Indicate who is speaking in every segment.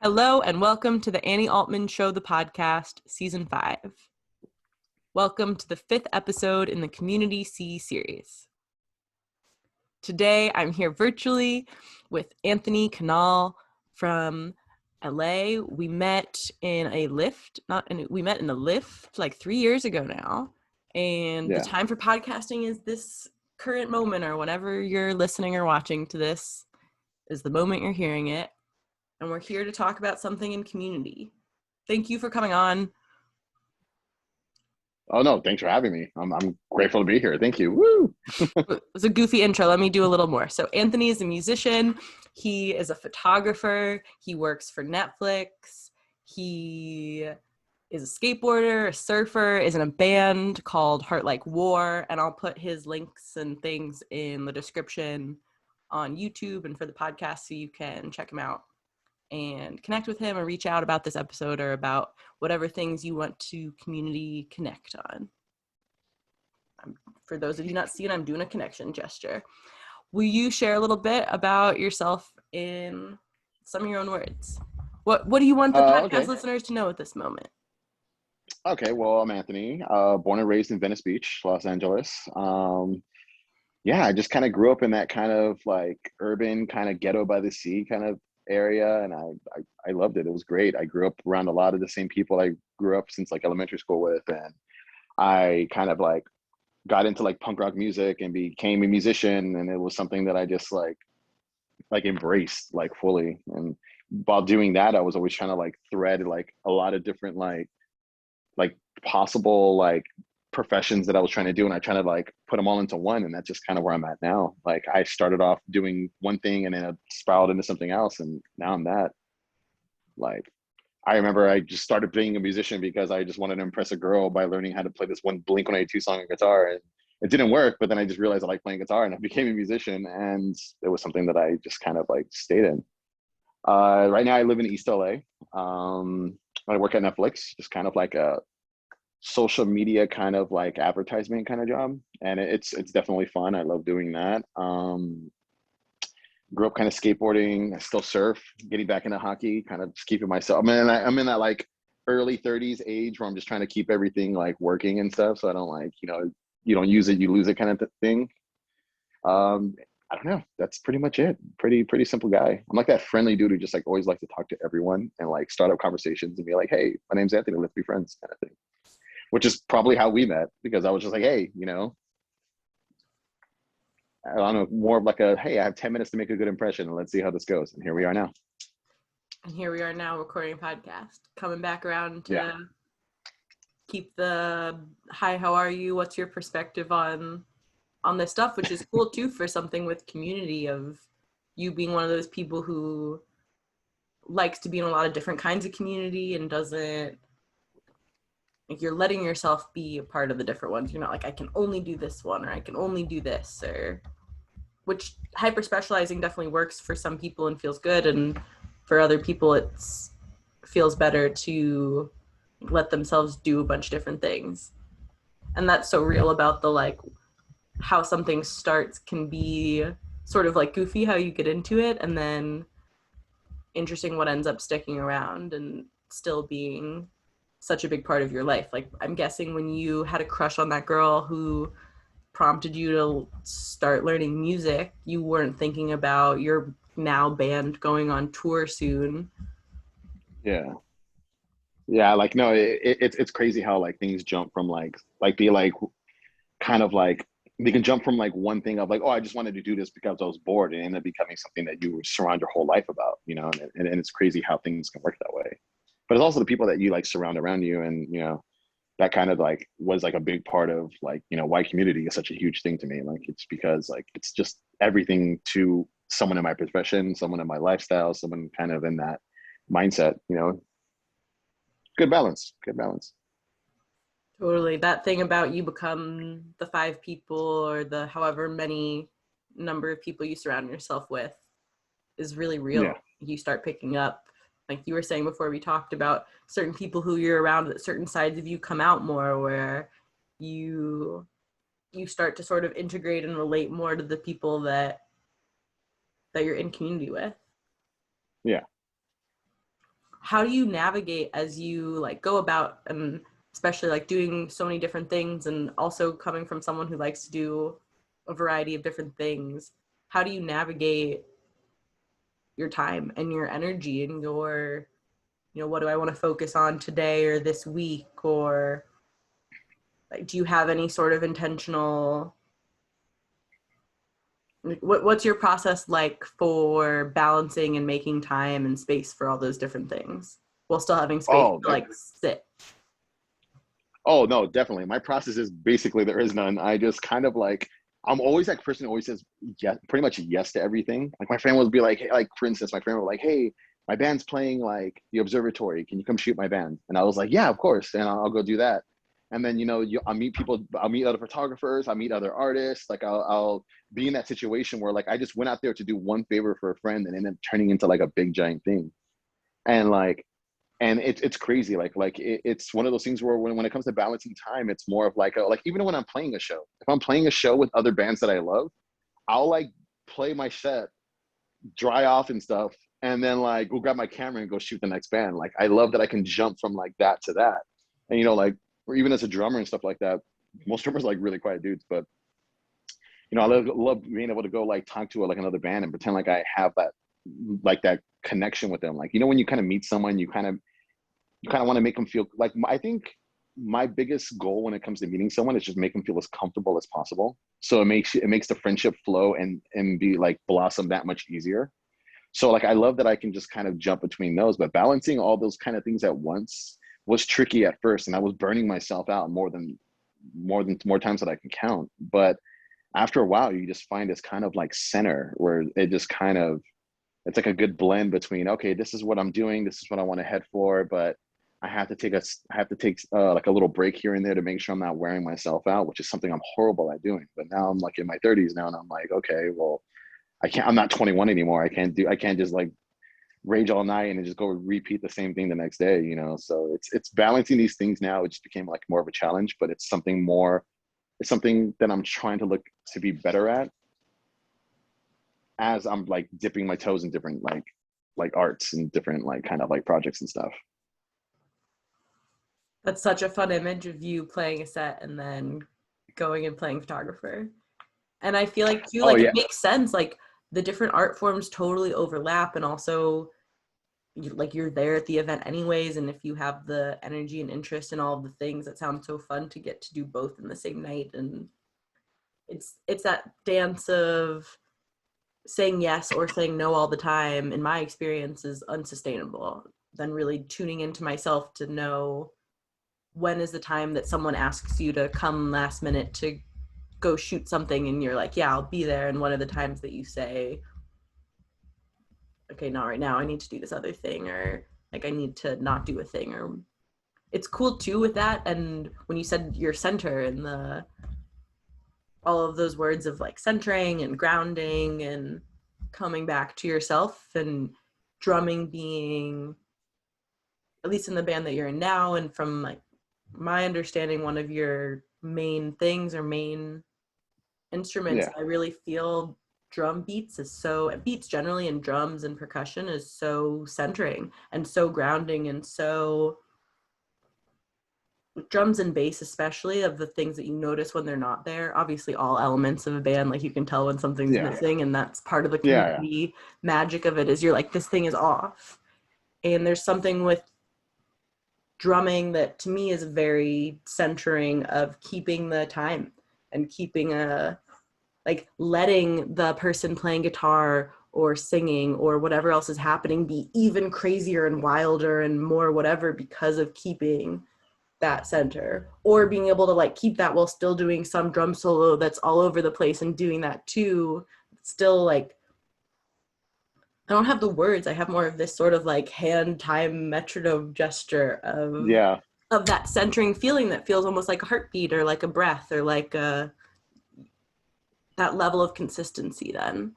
Speaker 1: Hello and welcome to the Annie Altman Show, the podcast, Season 5. Welcome to the 5th episode in the Community C series. Today I'm here virtually with Anthony Canal from LA. We met in a lift, like 3 years ago now. And the time for podcasting is this current moment, or whenever you're listening or watching to this is the moment you're hearing it. And we're here to talk about something in community. Thank you for coming on.
Speaker 2: Oh, no, thanks for having me. I'm grateful to be here. Thank you. Woo!
Speaker 1: It was a goofy intro. Let me do a little more. So Anthony is a musician. He is a photographer. He works for Netflix. He is a skateboarder, a surfer, is in a band called Heart Like War. And I'll put his links and things in the description on YouTube and for the podcast so you can check him out and connect with him or reach out about this episode or about whatever things you want to community connect on. For those of you not seeing, I'm doing a connection gesture. Will you share a little bit about yourself in some of your own words? What do you want the podcast listeners to know at this moment?
Speaker 2: Okay, well, I'm Anthony, born and raised in Venice Beach, Los Angeles. I just kind of grew up in that kind of like urban kind of ghetto by the sea kind of area, and I loved it. It was great. I grew up around a lot of the same people I grew up since like elementary school with, and I kind of like got into like punk rock music and became a musician, and it was something that I just like embraced like fully. And while doing that, I was always trying to like thread like a lot of different like possible like professions that I was trying to do, and I try to like put them all into one, and that's just kind of where I'm at now. Like I started off doing one thing and then it spiraled into something else, and now I'm that. Like I remember I just started being a musician because I just wanted to impress a girl by learning how to play this one Blink-182 song on guitar, and it didn't work, but then I just realized I like playing guitar, and I became a musician, and it was something that I just kind of like stayed in. Right now I live in East LA. I work at Netflix, just kind of like a social media kind of like advertisement kind of job, and it's definitely fun. I love doing that. Grew up kind of skateboarding. I still surf, getting back into hockey, kind of just keeping myself. I'm in that like early 30s age where I'm just trying to keep everything like working and stuff, so I don't like, you don't use it, you lose it kind of thing. I don't know. That's pretty much it. Pretty simple guy. I'm like that friendly dude who just like always like to talk to everyone and like start up conversations and be like, hey, my name's Anthony, let's be friends kind of thing. Which is probably how we met, because I was just like, hey, I don't know, more of like a, hey, I have 10 minutes to make a good impression and let's see how this goes. And here we are now.
Speaker 1: And here we are now recording a podcast, coming back around to keep the, hi, how are you? What's your perspective on this stuff, which is cool too for something with community, of you being one of those people who likes to be in a lot of different kinds of community and doesn't, like, you're letting yourself be a part of the different ones. You're not like, I can only do this one, or I can only do this, or which hyper specializing definitely works for some people and feels good, and for other people it feels better to let themselves do a bunch of different things. And that's so real about the like how something starts can be sort of like goofy how you get into it, and then interesting what ends up sticking around and still being such a big part of your life. Like I'm guessing when you had a crush on that girl who prompted you to start learning music, you weren't thinking about your now band going on tour soon.
Speaker 2: Yeah, like no, it's crazy how like things jump from like be like kind of like they can jump from like one thing of like, oh, I just wanted to do this because I was bored, and end up becoming something that you surround your whole life about, and it's crazy how things can work that way. But it's also the people that you like surround around you, and that kind of like was like a big part of like, why community is such a huge thing to me. Like it's because like it's just everything to someone in my profession, someone in my lifestyle, someone kind of in that mindset, good balance.
Speaker 1: Totally. That thing about you become the 5 people or the however many number of people you surround yourself with is really real.
Speaker 2: Yeah.
Speaker 1: You start picking up, like you were saying before we talked about, certain people who you're around, that certain sides of you come out more, where you start to sort of integrate and relate more to the people that you're in community with.
Speaker 2: Yeah.
Speaker 1: how do you navigate as you like go about, and especially like doing so many different things, and also coming from someone who likes to do a variety of different things, how do you navigate your time and your energy and your, you know, what do I want to focus on today or this week, or like, do you have any sort of intentional, what's your process like for balancing and making time and space for all those different things while still having space
Speaker 2: Oh,
Speaker 1: to like sit?
Speaker 2: oh no, definitely. My process is basically there is none. I just kind of like, I'm always that person who always says yes, pretty much yes to everything. Like my friend would be like, hey, like for instance, my friend would like, hey, my band's playing like the observatory. Can you come shoot my band? And I was like, yeah, of course. And I'll go do that. And then, you know, I'll meet people, I'll meet other photographers, I'll meet other artists. Like I'll be in that situation where like, I just went out there to do one favor for a friend and ended up turning into like a big giant thing. And like, and it's crazy. It's one of those things where when it comes to balancing time, it's more of like, like even when I'm playing a show, if I'm playing a show with other bands that I love, I'll like play my set, dry off and stuff, and then like go grab my camera and go shoot the next band. Like I love that I can jump from like that to that. And you know, like, or even as a drummer and stuff like that, most drummers are like really quiet dudes, but you know, I love being able to go like talk to like another band and pretend like I have that, like that connection with them. Like, you know, when you kind of meet someone, you kind of want to make them feel like, I think my biggest goal when it comes to meeting someone is just make them feel as comfortable as possible. So it makes the friendship flow and be like blossom that much easier. So like I love that I can just kind of jump between those, but balancing all those kind of things at once was tricky at first, and I was burning myself out more times than I can count. But after a while, you just find this kind of like center where it just kind of, it's like a good blend between, okay, this is what I'm doing, this is what I want to head for, but I have to take like a little break here and there to make sure I'm not wearing myself out, which is something I'm horrible at doing. But now I'm like in my 30s now, and I'm like, okay, well, I'm not 21 anymore. I can't just like rage all night and then just go repeat the same thing the next day, you know? So it's balancing these things now. It just became like more of a challenge, but it's something that I'm trying to look to be better at as I'm like dipping my toes in different like arts and different like kind of like projects and stuff.
Speaker 1: That's such a fun image of you playing a set and then going and playing photographer. And I feel like too,
Speaker 2: Oh
Speaker 1: like it
Speaker 2: yeah.
Speaker 1: makes sense. Like the different art forms totally overlap, and also like you're there at the event anyways. And if you have the energy and interest in all of the things, that sounds so fun to get to do both in the same night. And it's that dance of saying yes or saying no all the time, in my experience, is unsustainable. Then really tuning into myself to know when is the time that someone asks you to come last minute to go shoot something and you're like, yeah, I'll be there. And one of the times that you say, okay, not right now, I need to do this other thing, or like I need to not do a thing. Or it's cool too with that. And when you said your center and the all of those words of like centering and grounding and coming back to yourself, and drumming being, at least in the band that you're in now, and from like my understanding, one of your main things or main instruments,
Speaker 2: Yeah.
Speaker 1: I really feel drum beats is so, beats generally in drums and percussion is so centering and so grounding, and so drums and bass especially, of the things that you notice when they're not there. Obviously all elements of a band, like you can tell when something's
Speaker 2: Yeah.
Speaker 1: missing, and that's part of the
Speaker 2: Yeah. Yeah.
Speaker 1: community magic of it, is you're like, this thing is off. And there's something with drumming that to me is very centering of keeping the time and keeping a, like letting the person playing guitar or singing or whatever else is happening be even crazier and wilder and more whatever, because of keeping that center, or being able to like keep that while still doing some drum solo that's all over the place and doing that too. Still like, I don't have the words. I have more of this sort of like hand time metronome gesture
Speaker 2: Yeah.
Speaker 1: of that centering feeling that feels almost like a heartbeat or like a breath or like a, that level of consistency then,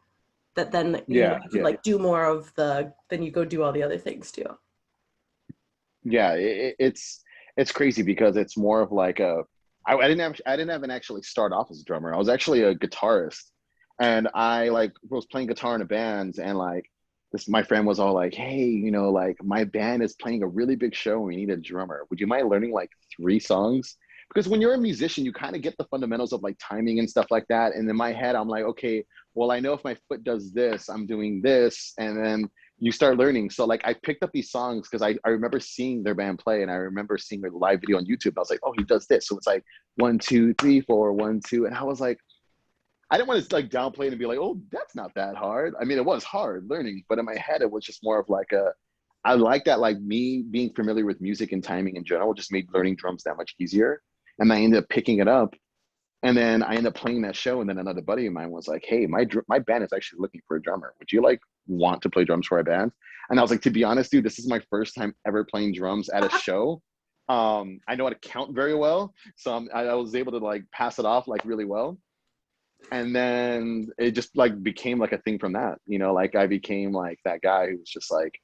Speaker 1: that then you know
Speaker 2: Yeah.
Speaker 1: you can
Speaker 2: Yeah.
Speaker 1: like do more of the, then you go do all the other things too.
Speaker 2: Yeah. It's crazy because it's more of like I didn't even actually start off as a drummer. I was actually a guitarist, and I like was playing guitar in a band, and like my friend was all like, hey, like my band is playing a really big show and we need a drummer. Would you mind learning like 3 songs? Because when you're a musician, you kind of get the fundamentals of like timing and stuff like that. And in my head, I'm like, okay, well, I know if my foot does this, I'm doing this. And then you start learning. So like I picked up these songs because I remember seeing their band play and I remember seeing their live video on YouTube. I was like, oh, he does this. So it's like 1, 2, 3, 4, 1, 2. And I was like, I didn't want to like downplay it and be like, oh, that's not that hard. I mean, it was hard learning, but in my head, it was just more of like I like that, like me being familiar with music and timing in general just made learning drums that much easier. And I ended up picking it up. And then I ended up playing that show. And then another buddy of mine was like, hey, my band is actually looking for a drummer. Would you like want to play drums for our band? And I was like, to be honest, dude, this is my first time ever playing drums at a show. I know how to count very well. So I was able to like pass it off like really well. And then it just like became like a thing from that, like I became like that guy who was just like,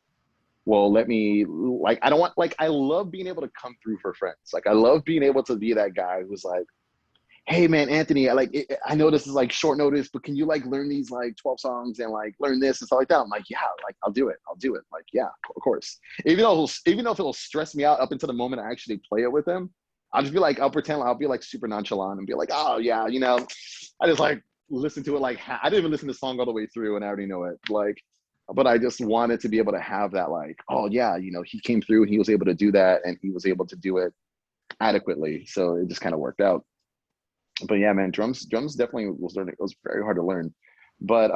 Speaker 2: well, let me, like, I don't want, like, I love being able to come through for friends. Like, I love being able to be that guy who's like, hey man, Anthony, I know this is like short notice, but can you like learn these like 12 songs and like learn this and stuff like that? I'm like, yeah, like I'll do it. Like, yeah, of course. Even if it'll stress me out up until the moment I actually play it with him, I'll just be like, I'll be like super nonchalant and be like, oh yeah, I just like listen to it. Like I didn't even listen to the song all the way through and I already know it. Like, but I just wanted to be able to have that like, oh yeah, he came through and he was able to do that and he was able to do it adequately. So it just kind of worked out. But yeah, man, drums definitely was learning. It was very hard to learn, but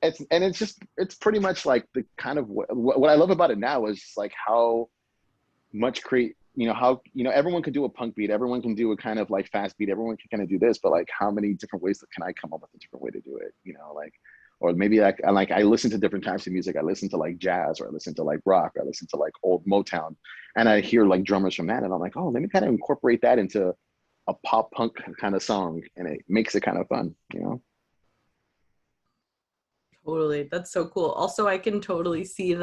Speaker 2: it's pretty much like the kind of what I love about it now is like how much how everyone can do a punk beat, everyone can do a kind of like fast beat, everyone can kind of do this, but like how many different ways can I come up with a different way to do it? Like, or maybe like I listen to different types of music. I listen to like jazz, or I listen to like rock, or I listen to like old Motown, and I hear like drummers from that, and I'm like, oh, let me kind of incorporate that into a pop punk kind of song, and it makes it kind of fun.
Speaker 1: Totally. That's so cool. Also, I can totally see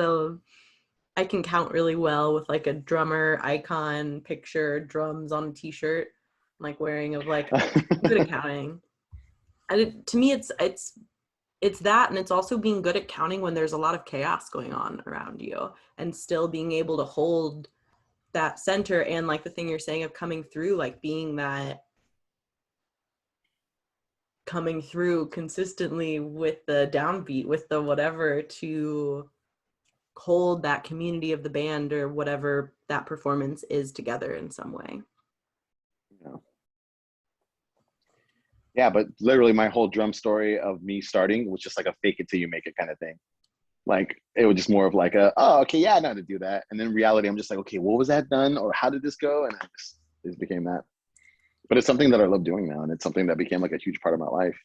Speaker 1: I can count really well with like a drummer icon picture, drums on a t-shirt, like wearing of like good at counting. And to me, it's that, and it's also being good at counting when there's a lot of chaos going on around you, and still being able to hold that center, and like the thing you're saying of coming through, like being that coming through consistently with the downbeat, with the whatever, to hold that community of the band or whatever that performance is together in some way.
Speaker 2: Yeah, but literally my whole drum story of me starting was just like a fake it till you make it kind of thing. Like it was just more of like oh, okay, yeah, I know how to do that. And then in reality, I'm just like, okay, what was that done? Or how did this go? And it just became that. But it's something that I love doing now. And it's something that became like a huge part of my life.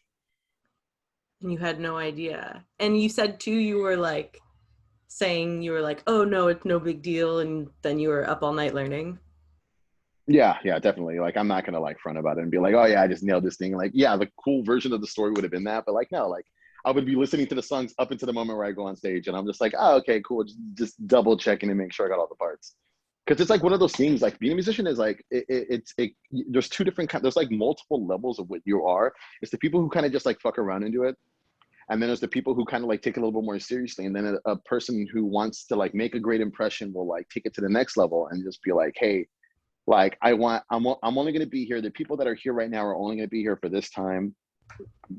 Speaker 1: And you had no idea. And you said too, you were like saying you were like, oh no, it's no big deal. And then you were up all night learning.
Speaker 2: Yeah, definitely. Like I'm not gonna like front about it and be like, oh yeah, I just nailed this thing. Like, yeah, the cool version of the story would have been that, but like no, like I would be listening to the songs up until the moment where I go on stage, and I'm just like, oh, okay, cool, just double checking and make sure I got all the parts. Because it's like one of those things. Like being a musician is like there's two different kinds. There's like multiple levels of what you are. It's the people who kind of just like fuck around and do it, and then there's the people who kind of like take it a little bit more seriously, and then a person who wants to like make a great impression will like take it to the next level and just be like, hey, like I'm only going to be here. The people that are here right now are only going to be here for this time.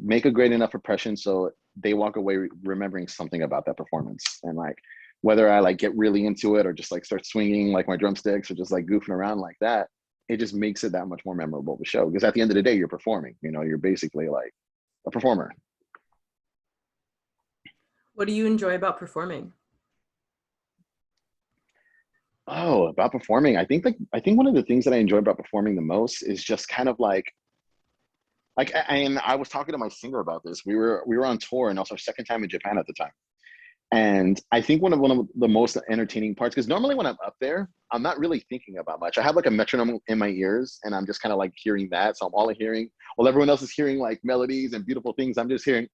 Speaker 2: Make a great enough impression so they walk away remembering something about that performance. And like whether I like get really into it or just like start swinging like my drumsticks or just like goofing around like that, it just makes it that much more memorable of a show. Because at the end of the day, you're performing. You're basically like a performer.
Speaker 1: What do you enjoy about performing?
Speaker 2: Oh, about performing, I think one of the things that I enjoy about performing the most is just kind of like, and I was talking to my singer about this. We were on tour, and also our second time in Japan at the time. And I think one of the most entertaining parts, because normally when I'm up there, I'm not really thinking about much. I have like a metronome in my ears, and I'm just kind of like hearing that. So I'm all hearing, while everyone else is hearing like melodies and beautiful things, I'm just hearing.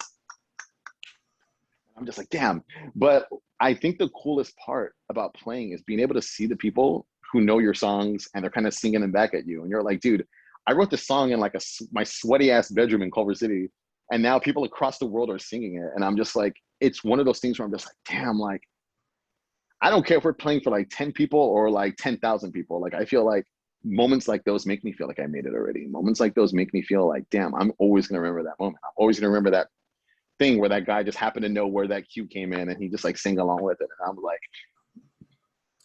Speaker 2: I'm just like, damn. But I think the coolest part about playing is being able to see the people who know your songs and they're kind of singing them back at you. And you're like, dude, I wrote this song in like my sweaty ass bedroom in Culver City. And now people across the world are singing it. And I'm just like, it's one of those things where I'm just like, damn, like, I don't care if we're playing for like 10 people or like 10,000 people. Like, I feel like moments like those make me feel like I made it already. Moments like those make me feel like, damn, I'm always going to remember that moment. I'm always going to remember that thing where that guy just happened to know where that cue came in and he just like sang along with it. And I'm like,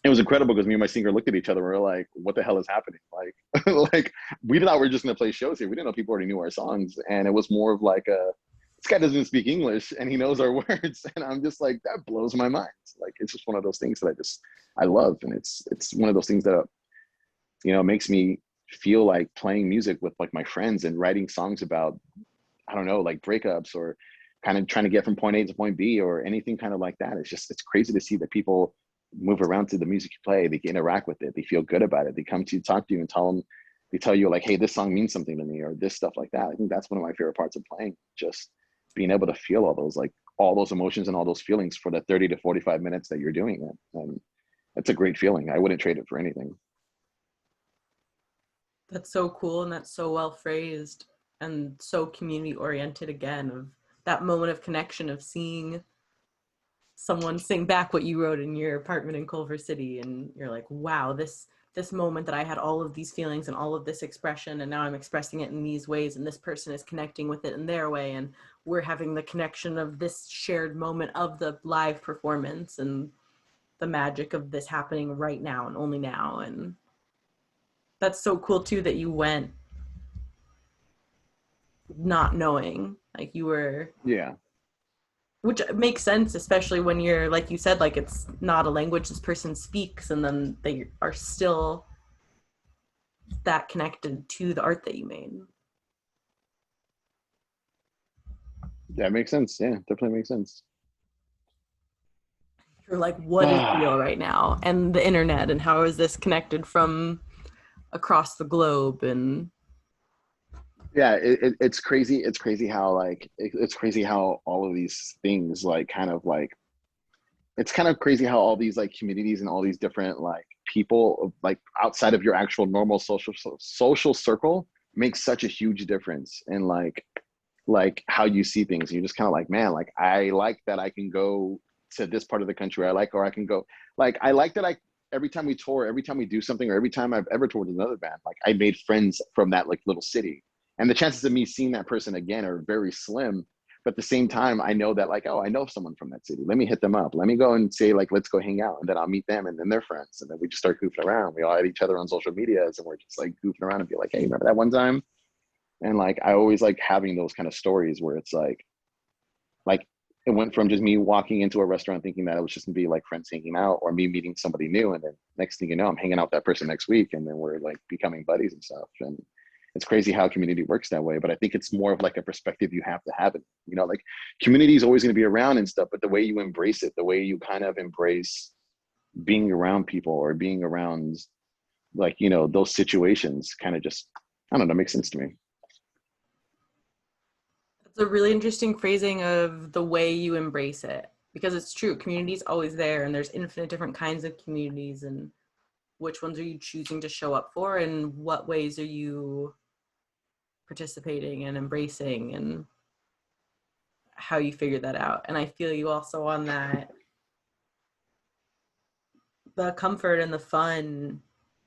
Speaker 2: it was incredible because me and my singer looked at each other and we were like, what the hell is happening? Like, like we thought we were just going to play shows here. We didn't know people already knew our songs. And it was more of like this guy doesn't speak English and he knows our words. And I'm just like, that blows my mind. Like, it's just one of those things that I love. And it's one of those things that, makes me feel like playing music with like my friends and writing songs about, I don't know, like breakups or kind of trying to get from point A to point B or anything kind of like that. It's crazy to see that people move around to the music you play. They interact with it. They feel good about it. They come to you, talk to you and they tell you like, hey, this song means something to me or this stuff like that. I think that's one of my favorite parts of playing, just being able to feel all those emotions and all those feelings for the 30 to 45 minutes that you're doing it. And it's a great feeling. I wouldn't trade it for anything.
Speaker 1: That's so cool, and that's so well phrased and so community oriented again, of that moment of connection of seeing someone sing back what you wrote in your apartment in Culver City, and you're like, wow, this moment that I had all of these feelings and all of this expression, and now I'm expressing it in these ways, and this person is connecting with it in their way, and we're having the connection of this shared moment of the live performance and the magic of this happening right now and only now. And that's so cool too that you went not knowing, like you were,
Speaker 2: Yeah.
Speaker 1: which makes sense, especially when you're, like you said, like it's not a language this person speaks, and then they are still that connected to the art that you made.
Speaker 2: That makes sense. Yeah, definitely makes sense.
Speaker 1: You're like, what is real right now? And the internet, and how is this connected from across the globe? And
Speaker 2: yeah, it's crazy. It's crazy how like it's crazy how all of these things like kind of like it's kind of crazy how all these like communities and all these different like people like outside of your actual normal social circle makes such a huge difference in like how you see things. You're just kind of like, man, like I like that I can go to this part of the country. Or I can go, like, I like that every time we tour, every time we do something, or every time I've ever toured with another band, like I made friends from that like little city. And the chances of me seeing that person again are very slim. But at the same time, I know that like, oh, I know someone from that city. Let me hit them up. Let me go and say like, let's go hang out. And then I'll meet them and then they're friends. And then we just start goofing around. We all add each other on social medias and we're just like goofing around and be like, hey, remember that one time? And like, I always like having those kind of stories where it's like it went from just me walking into a restaurant thinking that it was just gonna be like friends hanging out or me meeting somebody new. And then next thing you know, I'm hanging out with that person next week and then we're like becoming buddies and stuff. And it's crazy how community works that way. But I think it's more of like a perspective you have to have it. Like community is always going to be around and stuff, but the way you embrace it, the way you kind of embrace being around people or being around like, those situations kind of just, I don't know, makes sense to me.
Speaker 1: it's a really interesting phrasing of the way you embrace it, because it's true. Community is always there, and there's infinite different kinds of communities, and which ones are you choosing to show up for, and what ways are you participating and embracing, and how you figure that out. And I feel you also on that, the comfort and the fun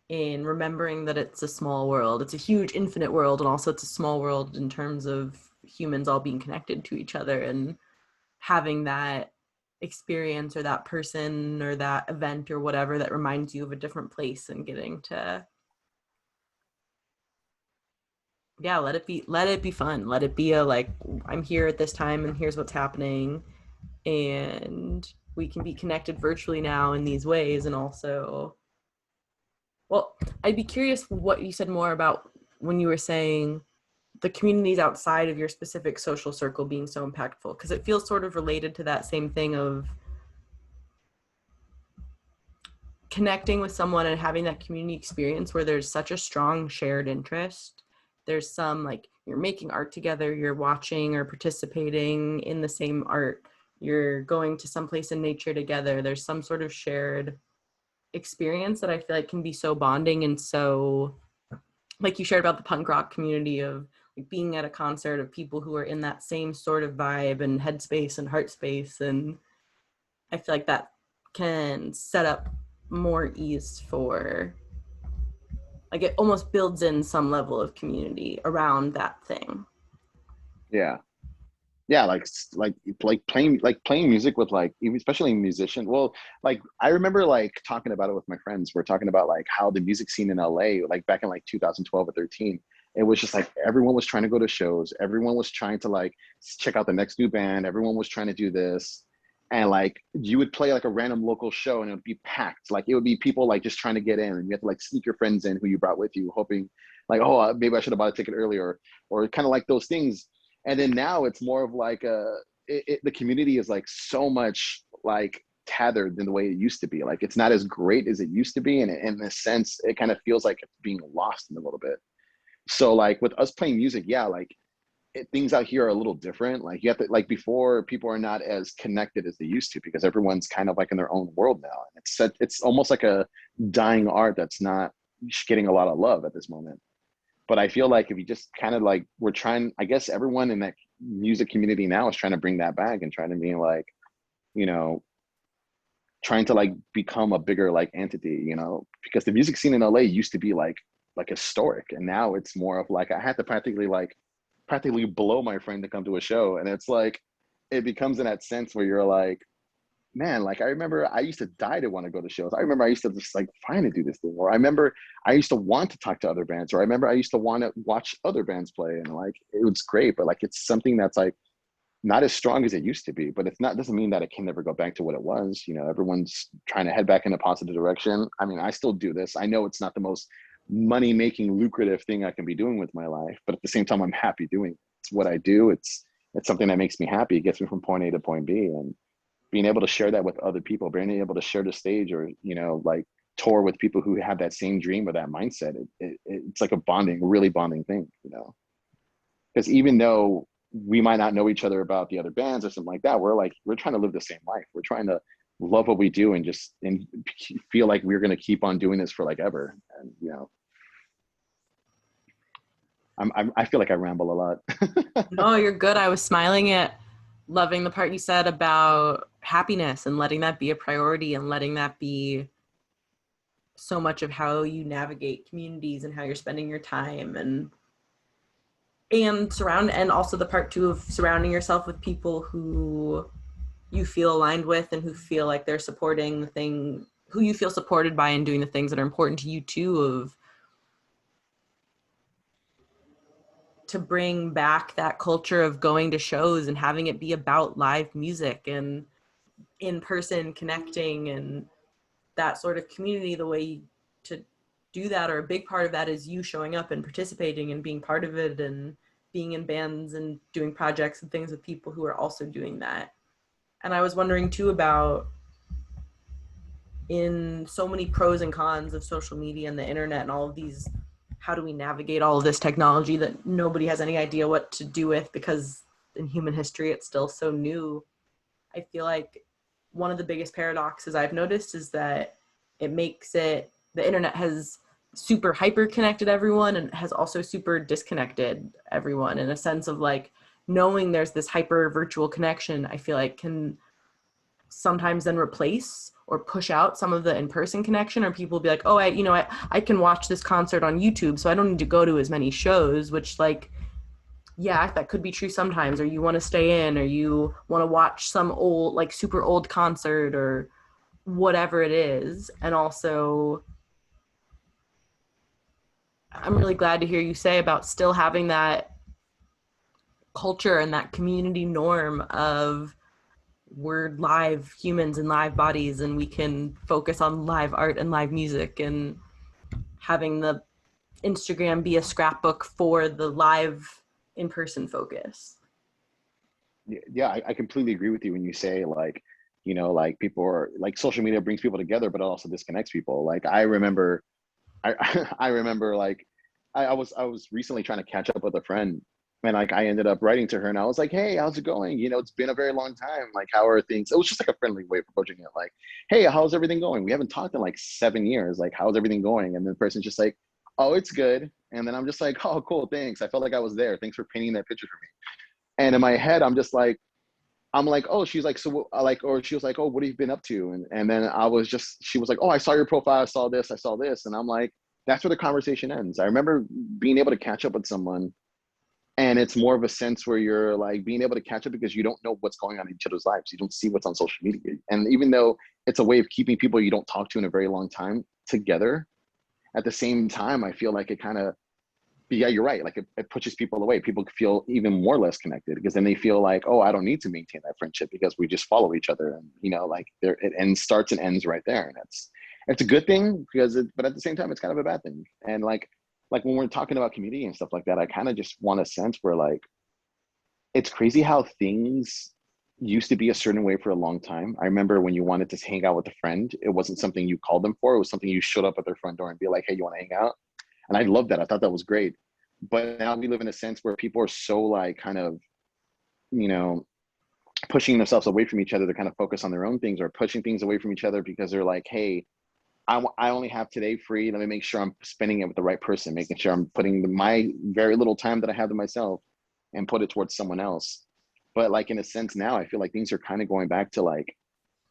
Speaker 1: in remembering that it's a small world. It's a huge infinite world, and also it's a small world in terms of humans all being connected to each other, and having that experience or that person or that event or whatever that reminds you of a different place, and getting to let it be fun. Let it be a like, I'm here at this time and here's what's happening, and we can be connected virtually now in these ways. And also, well, I'd be curious what you said more about when you were saying the communities outside of your specific social circle being so impactful, because it feels sort of related to that same thing of connecting with someone and having that community experience where there's such a strong shared interest. There's some like, you're making art together, you're watching or participating in the same art, you're going to some place in nature together. There's some sort of shared experience that I feel like can be so bonding. And so, like you shared about the punk rock community of like being at a concert of people who are in that same sort of vibe and headspace and heart space. And I feel like that can set up more ease for, like, it almost builds in some level of community around that thing.
Speaker 2: Yeah. Yeah, like playing music with like even especially musician. Well, like I remember like talking about it with my friends. We're talking about like how the music scene in LA, like back in like 2012 or 13, it was just like everyone was trying to go to shows. Everyone was trying to like check out the next new band. Everyone was trying to do this. And like you would play like a random local show and it would be packed. Like it would be people like just trying to get in and you have to like sneak your friends in who you brought with you, hoping like, oh, maybe I should have bought a ticket earlier or kind of like those things. And then now it's more of like the community is like so much like tethered than the way it used to be. Like it's not as great as it used to be, and in a sense it kind of feels like it's being lost in a little bit. So like with us playing music, yeah, like things out here are a little different. Like you have to, like before, people are not as connected as they used to because everyone's kind of like in their own world now, and it's almost like a dying art that's not getting a lot of love at this moment. But I feel like if you just kind of like, we're trying, I guess everyone in that music community now is trying to bring that back and trying to be like, you know, trying to like become a bigger like entity, you know, because the music scene in LA used to be like historic, and now it's more of like I had to practically blow my friend to come to a show, and it's like it becomes in that sense where you're like, man, like I remember I used to die to want to go to shows. I remember I used to just like find to do this thing, or I remember I used to want to talk to other bands, or I remember I used to want to watch other bands play, and like it was great, but like it's something that's like not as strong as it used to be. But it's not, doesn't mean that it can never go back to what it was. You know, everyone's trying to head back in a positive direction. I mean, I still do this. I know it's not the most money making lucrative thing I can be doing with my life, but at the same time I'm happy doing it. It's what I do. It's something that makes me happy. It gets me from point A to point B, and being able to share that with other people, being able to share the stage, or you know, like tour with people who have that same dream or that mindset, it's like a really bonding thing, you know. Because even though we might not know each other about the other bands or something like that, we're trying to live the same life. We're trying to love what we do and just and feel like we're going to keep on doing this for like ever. And you know, I feel like I ramble a lot.
Speaker 1: No, you're good. I was smiling at loving the part you said about happiness and letting that be a priority and letting that be so much of how you navigate communities and how you're spending your time, and also the part too of surrounding yourself with people who you feel aligned with and who feel like they're supporting the thing, who you feel supported by and doing the things that are important to you too, of to bring back that culture of going to shows and having it be about live music and in person connecting and that sort of community. The way to do that, or a big part of that, is you showing up and participating and being part of it and being in bands and doing projects and things with people who are also doing that. And I was wondering too about, in so many pros and cons of social media and the internet and all of these, how do we navigate all of this technology that nobody has any idea what to do with, because in human history it's still so new. I feel like one of the biggest paradoxes I've noticed is that the internet has super hyper connected everyone and has also super disconnected everyone, in a sense of like knowing there's this hyper virtual connection. I feel like can sometimes then replace or push out some of the in-person connection, or people will be like, oh, I can watch this concert on YouTube, so I don't need to go to as many shows, which, like, yeah, that could be true sometimes. Or you want to stay in, or you want to watch some old, like super old concert or whatever it is. And also, I'm really glad to hear you say about still having that culture and that community norm of we're live humans and live bodies, and we can focus on live art and live music, and having the Instagram be a scrapbook for the live in-person focus.
Speaker 2: Yeah, I completely agree with you when you say like, you know, like people are like social media brings people together, but it also disconnects people. Like I remember, I I remember like I was recently trying to catch up with a friend, and like I ended up writing to her, and I was like, hey, how's it going? You know, it's been a very long time. Like, how are things? It was just like a friendly way of approaching it. Like, hey, how's everything going? We haven't talked in like 7 years. Like, how's everything going? And the person's just like, oh, it's good. And then I'm just like, oh, cool, thanks. I felt like I was there. Thanks for painting that picture for me. And in my head, I'm like, oh, she's like, so like, or she was like, oh, what have you been up to? And then she was like, oh, I saw your profile. I saw this. I saw this. And I'm like, that's where the conversation ends. I remember being able to catch up with someone, and it's more of a sense where you're like being able to catch up because you don't know what's going on in each other's lives. You don't see what's on social media. And even though it's a way of keeping people you don't talk to in a very long time together, at the same time, I feel like it kind of, yeah, you're right. Like it pushes people away. People feel even more less connected because then they feel like, oh, I don't need to maintain that friendship because we just follow each other. And, you know, like starts and ends right there. And it's a good thing but at the same time, it's kind of a bad thing. And like when we're talking about community and stuff like that, I kind of just want a sense where like, it's crazy how things used to be a certain way for a long time. I remember when you wanted to hang out with a friend, it wasn't something you called them for. It was something you showed up at their front door and be like, hey, you want to hang out? And I love that. I thought that was great. But now we live in a sense where people are so like kind of, you know, pushing themselves away from each other to kind of focus on their own things, or pushing things away from each other because they're like, hey, I only have today free. Let me make sure I'm spending it with the right person, making sure I'm putting my very little time that I have to myself and put it towards someone else. But like in a sense now, I feel like things are kind of going back to like,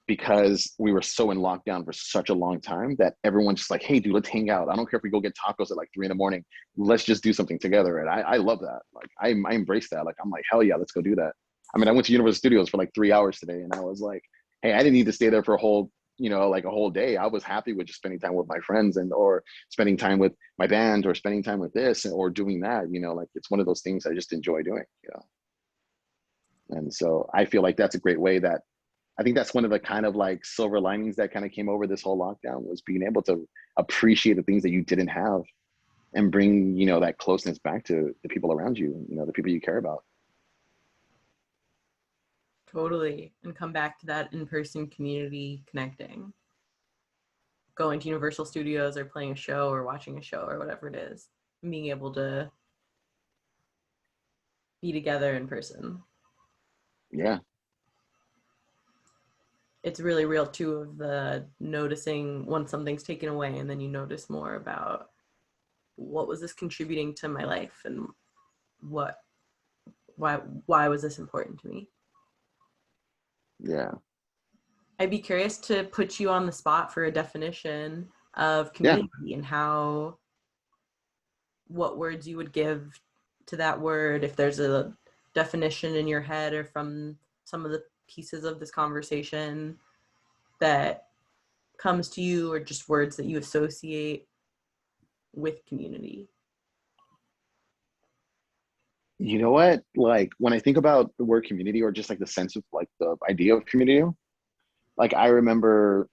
Speaker 2: because we were so in lockdown for such a long time that everyone's just like, hey, dude, let's hang out. I don't care if we go get tacos at like 3 a.m. Let's just do something together. And I love that. Like I embrace that. Like, I'm like, hell yeah, let's go do that. I mean, I went to Universal Studios for like 3 hours today, and I was like, hey, I didn't need to stay there for a whole, like a whole day. I was happy with just spending time with my friends or spending time with my band or spending time with this or doing that, like it's one of those things I just enjoy doing. And so I feel like that's a great way that I think that's one of the kind of like silver linings that kind of came over this whole lockdown, was being able to appreciate the things that you didn't have and bring, that closeness back to the people around you, the people you care about.
Speaker 1: Totally. And come back to that in-person community connecting. Going to Universal Studios or playing a show or watching a show or whatever it is, and being able to be together in person.
Speaker 2: Yeah.
Speaker 1: It's really real too, of the noticing when something's taken away, and then you notice more about what was this contributing to my life, and why was this important to me?
Speaker 2: Yeah.
Speaker 1: I'd be curious to put you on the spot for a definition of community, and what words you would give to that word, if there's a definition in your head or from some of the pieces of this conversation that comes to you, or just words that you associate with community.
Speaker 2: You know what? Like when I think about the word community, or just like the sense of like the idea of community, like I remember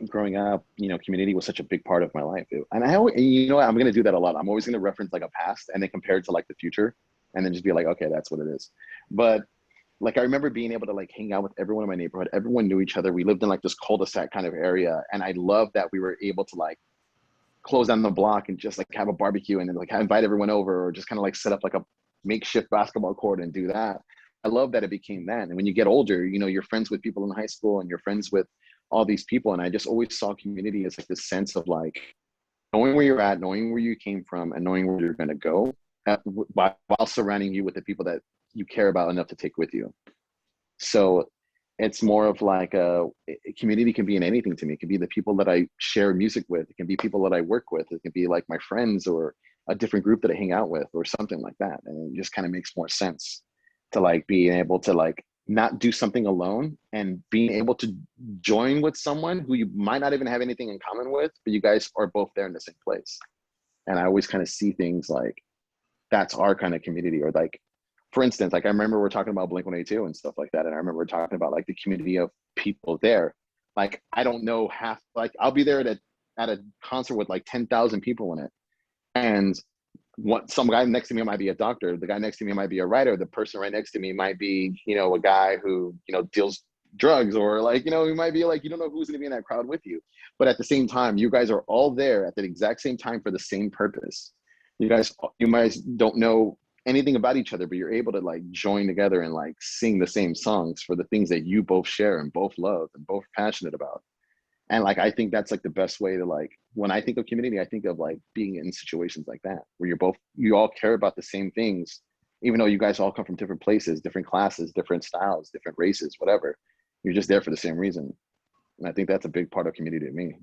Speaker 2: growing up, community was such a big part of my life. And I'm going to do that a lot. I'm always going to reference like a past and then compare it to like the future, and then just be like, okay, that's what it is. But like, I remember being able to like hang out with everyone in my neighborhood. Everyone knew each other. We lived in like this cul-de-sac kind of area. And I loved that we were able to like close down the block and just like have a barbecue and then like invite everyone over, or just kind of like set up like a makeshift basketball court and do that. I love that it became that. And when you get older, you're friends with people in high school and you're friends with all these people. And I just always saw community as like this sense of like knowing where you're at, knowing where you came from, and knowing where you're going to go while surrounding you with the people that you care about enough to take with you. So it's more of like a community can be in anything to me. It can be the people that I share music with. It can be people that I work with. It can be like my friends or a different group that I hang out with or something like that. And it just kind of makes more sense to like being able to like not do something alone and being able to join with someone who you might not even have anything in common with, but you guys are both there in the same place. And I always kind of see things like that's our kind of community. Or like, for instance, like I remember we're talking about Blink-182 and stuff like that. And I remember talking about like the community of people there. Like, I don't know half, like I'll be there at a concert with like 10,000 people in it. And some guy next to me might be a doctor. The guy next to me might be a writer. The person right next to me might be, a guy who, deals drugs, or like, he might be like, you don't know who's going to be in that crowd with you. But at the same time, you guys are all there at the exact same time for the same purpose. You guys don't know anything about each other, but you're able to like join together and like sing the same songs for the things that you both share and both love and both passionate about. And like, I think that's like the best way to like, when I think of community, I think of like being in situations like that, where you all care about the same things, even though you guys all come from different places, different classes, different styles, different races, whatever. You're just there for the same reason. And I think that's a big part of community to me.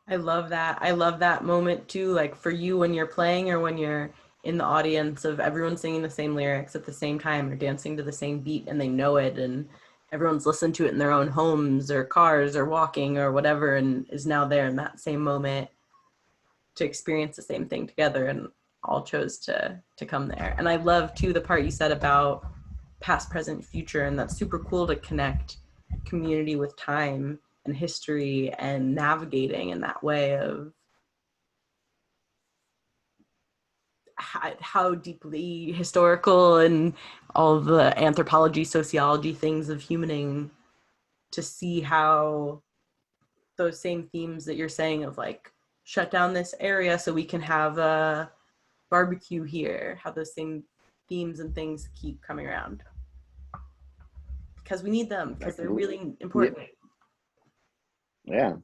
Speaker 1: I love that. I love that moment too, like for you when you're playing or when you're in the audience of everyone singing the same lyrics at the same time or dancing to the same beat and they know it and everyone's listened to it in their own homes or cars or walking or whatever and is now there in that same moment to experience the same thing together and all chose to come there. And I love too the part you said about past, present, future, and that's super cool to connect community with time and history and navigating in that way of how deeply historical and all the anthropology, sociology things of humaning to see how those same themes that you're saying of like shut down this area so we can have a barbecue here, how those same themes and things keep coming around because we need them because they're really important.
Speaker 2: Yeah.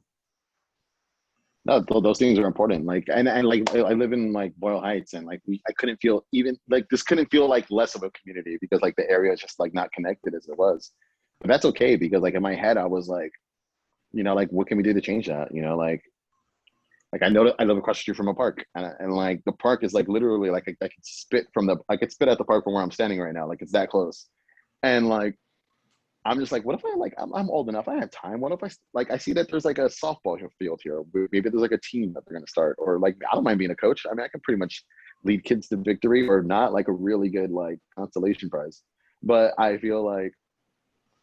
Speaker 2: No, those things are important. Like, and like, I live in like Boyle Heights, and like, I couldn't feel even like this couldn't feel like less of a community because like the area is just like not connected as it was. But that's okay because like in my head, I was like, like what can we do to change that? Like I know that I live across the street from a park, and like the park is like literally like I could spit at the park from where I'm standing right now. Like it's that close, and like I'm just like, what if I like I'm old enough, I have time. What if I see that there's like a softball field here. Maybe there's like a team that they're gonna start, or like I don't mind being a coach. I mean, I can pretty much lead kids to victory or not like a really good like consolation prize. But I feel like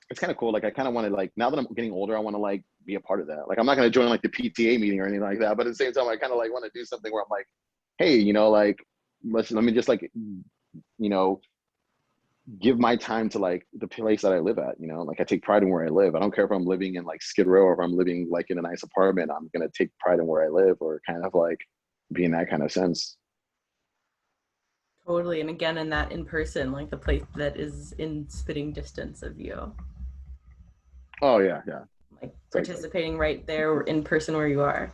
Speaker 2: it's kind of cool. Like I kind of want to like now that I'm getting older, I want to like be a part of that. Like I'm not gonna join like the PTA meeting or anything like that. But at the same time, I kind of like want to do something where I'm like, hey, like let me just like you know give my time to like the place that I live at, like I take pride in where I live. I don't care if I'm living in like Skid Row or if I'm living like in a nice apartment. I'm going to take pride in where I live or kind of like be in that kind of sense.
Speaker 1: Totally. And again, in that in person, like the place that is in spitting distance of you.
Speaker 2: Oh yeah. Yeah.
Speaker 1: Like participating right there in person where you are.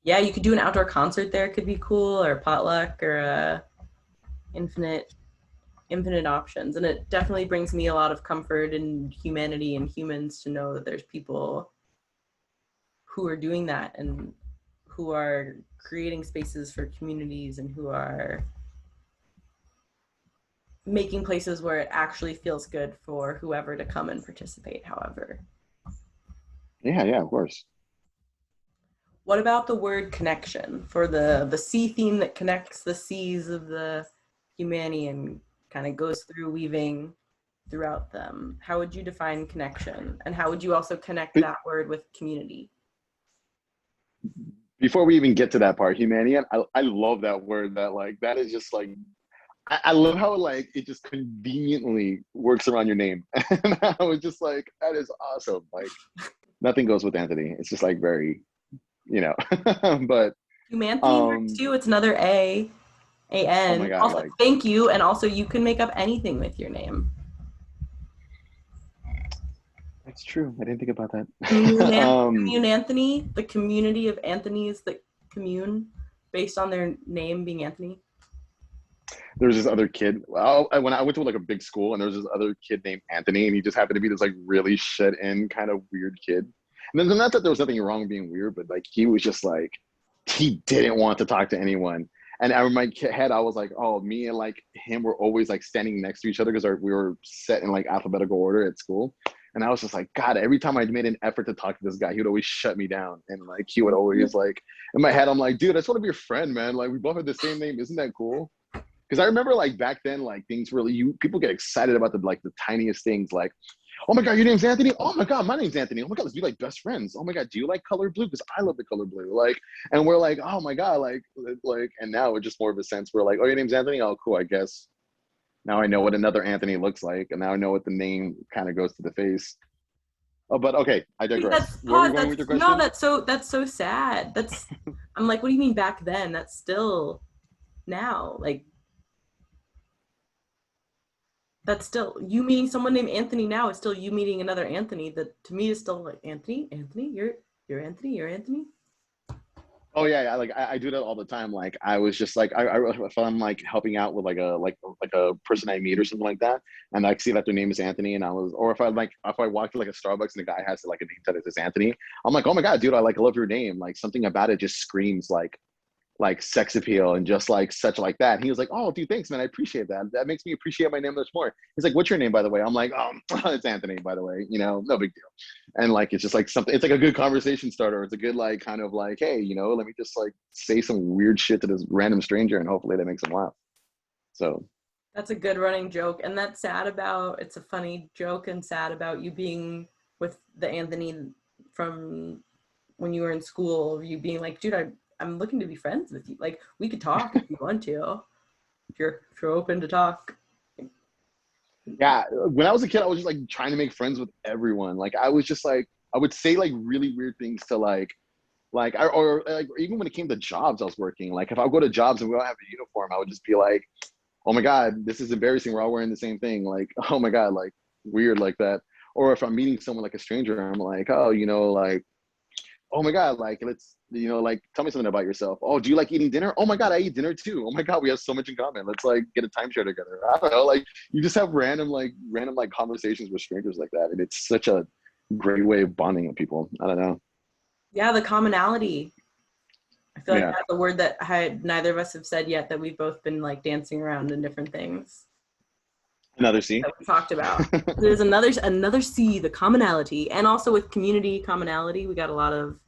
Speaker 1: Yeah. You could do an outdoor concert there. Could be cool or potluck or infinite options. And it definitely brings me a lot of comfort in humanity and humans to know that there's people who are doing that and who are creating spaces for communities and who are making places where it actually feels good for whoever to come and participate, however.
Speaker 2: Yeah, of course.
Speaker 1: What about the word connection for the sea theme that connects the seas of the humanity and kind of goes through weaving throughout them? How would you define connection? And how would you also connect that word with community?
Speaker 2: Before we even get to that part, humanity, I love that word. That like that is just like I love how like it just conveniently works around your name. And I was just like, that is awesome. Like nothing goes with Anthony. It's just like very, but
Speaker 1: Humanity works too. It's another
Speaker 2: oh my
Speaker 1: A-N.
Speaker 2: God,
Speaker 1: Also,
Speaker 2: like
Speaker 1: thank you. And also you can make up anything with your name.
Speaker 2: that's true. I didn't think about that.
Speaker 1: Commune Anthony, the community of Anthony's that commune based on their name being Anthony.
Speaker 2: There was this other kid. Well, when I went to like a big school, and there was this other kid named Anthony, and he just happened to be this like really shut in kind of weird kid. And then not that there was nothing wrong with being weird, but like he was just like he didn't want to talk to anyone. And in my head, I was like, oh, me and like him were always like standing next to each other because we were set in like alphabetical order at school. And I was just like, God, every time I made an effort to talk to this guy, he would always shut me down. And like he would always like in my head, I'm like, dude, I just want to be your friend, man. Like we both have the same name. Isn't that cool? Because I remember like back then, like things really people get excited about the tiniest things, like, oh my God, your name's Anthony. Oh my God, my name's Anthony. Oh my God, let's be like best friends. Oh my God, do you like color blue? Because I love the color blue. Like, and we're like, oh my God, like, and now it's just more of a sense. We're like, oh, your name's Anthony. Oh, cool. I guess now I know what another Anthony looks like, and now I know what the name kind of goes to the face. Oh, but okay, I digress. Where are we going with your question?
Speaker 1: No, that's so sad. I'm like, what do you mean back then? That's still now. Like That's still you meeting someone named Anthony now is still you meeting another Anthony. That to me is still like Anthony, you're Anthony, you're Anthony.
Speaker 2: Oh yeah, like I do that all the time. Like I was just like if I'm like helping out with like a person I meet or something like that, and I see that their name is Anthony, and I was, or if I walk to like a Starbucks and the guy has like a name that is Anthony, I'm like, oh my god, dude, I love your name. Like something about it just screams like sex appeal and just like such like that. And he was like, oh, dude, thanks, man. I appreciate that. That makes me appreciate my name much more. He's like, what's your name, by the way? I'm like, it's Anthony, by the way. You know, no big deal. And like, it's just like something, it's like a good conversation starter. It's a good, like, kind of like, hey, you know, let me just like say some weird shit to this random stranger and hopefully that makes them laugh. So
Speaker 1: That's a good running joke. And that's sad about, it's a funny joke and sad about you being with the Anthony from when you were in school, you being like, dude, I'm looking to be friends with you. Like, we could talk if you want to, if you're open to talk.
Speaker 2: yeah, when I was a kid, I was just like trying to make friends with everyone. Like I was just like, I would say like really weird things to or like even when it came to jobs I was working, like if I go to jobs and we all have a uniform, I would just be like, oh my god, this is embarrassing, we're all wearing the same thing, like oh my god, like weird like that. Or if I'm meeting someone like a stranger, I'm like, oh, you know, like oh my god, like let's, you know, like tell me something about yourself. Oh, do you like eating dinner? Oh my god, I eat dinner too. Oh my god, we have so much in common, let's like get a timeshare together. I don't know, like you just have random like conversations with strangers like that, and it's such a great way of bonding with people. I don't know.
Speaker 1: Yeah, the commonality. I feel like
Speaker 2: Yeah,
Speaker 1: that's a word that neither of us have said yet that we've both been like dancing around in different things
Speaker 2: another C.
Speaker 1: that we talked about. There's another C, the commonality, and also with community commonality, we got a lot of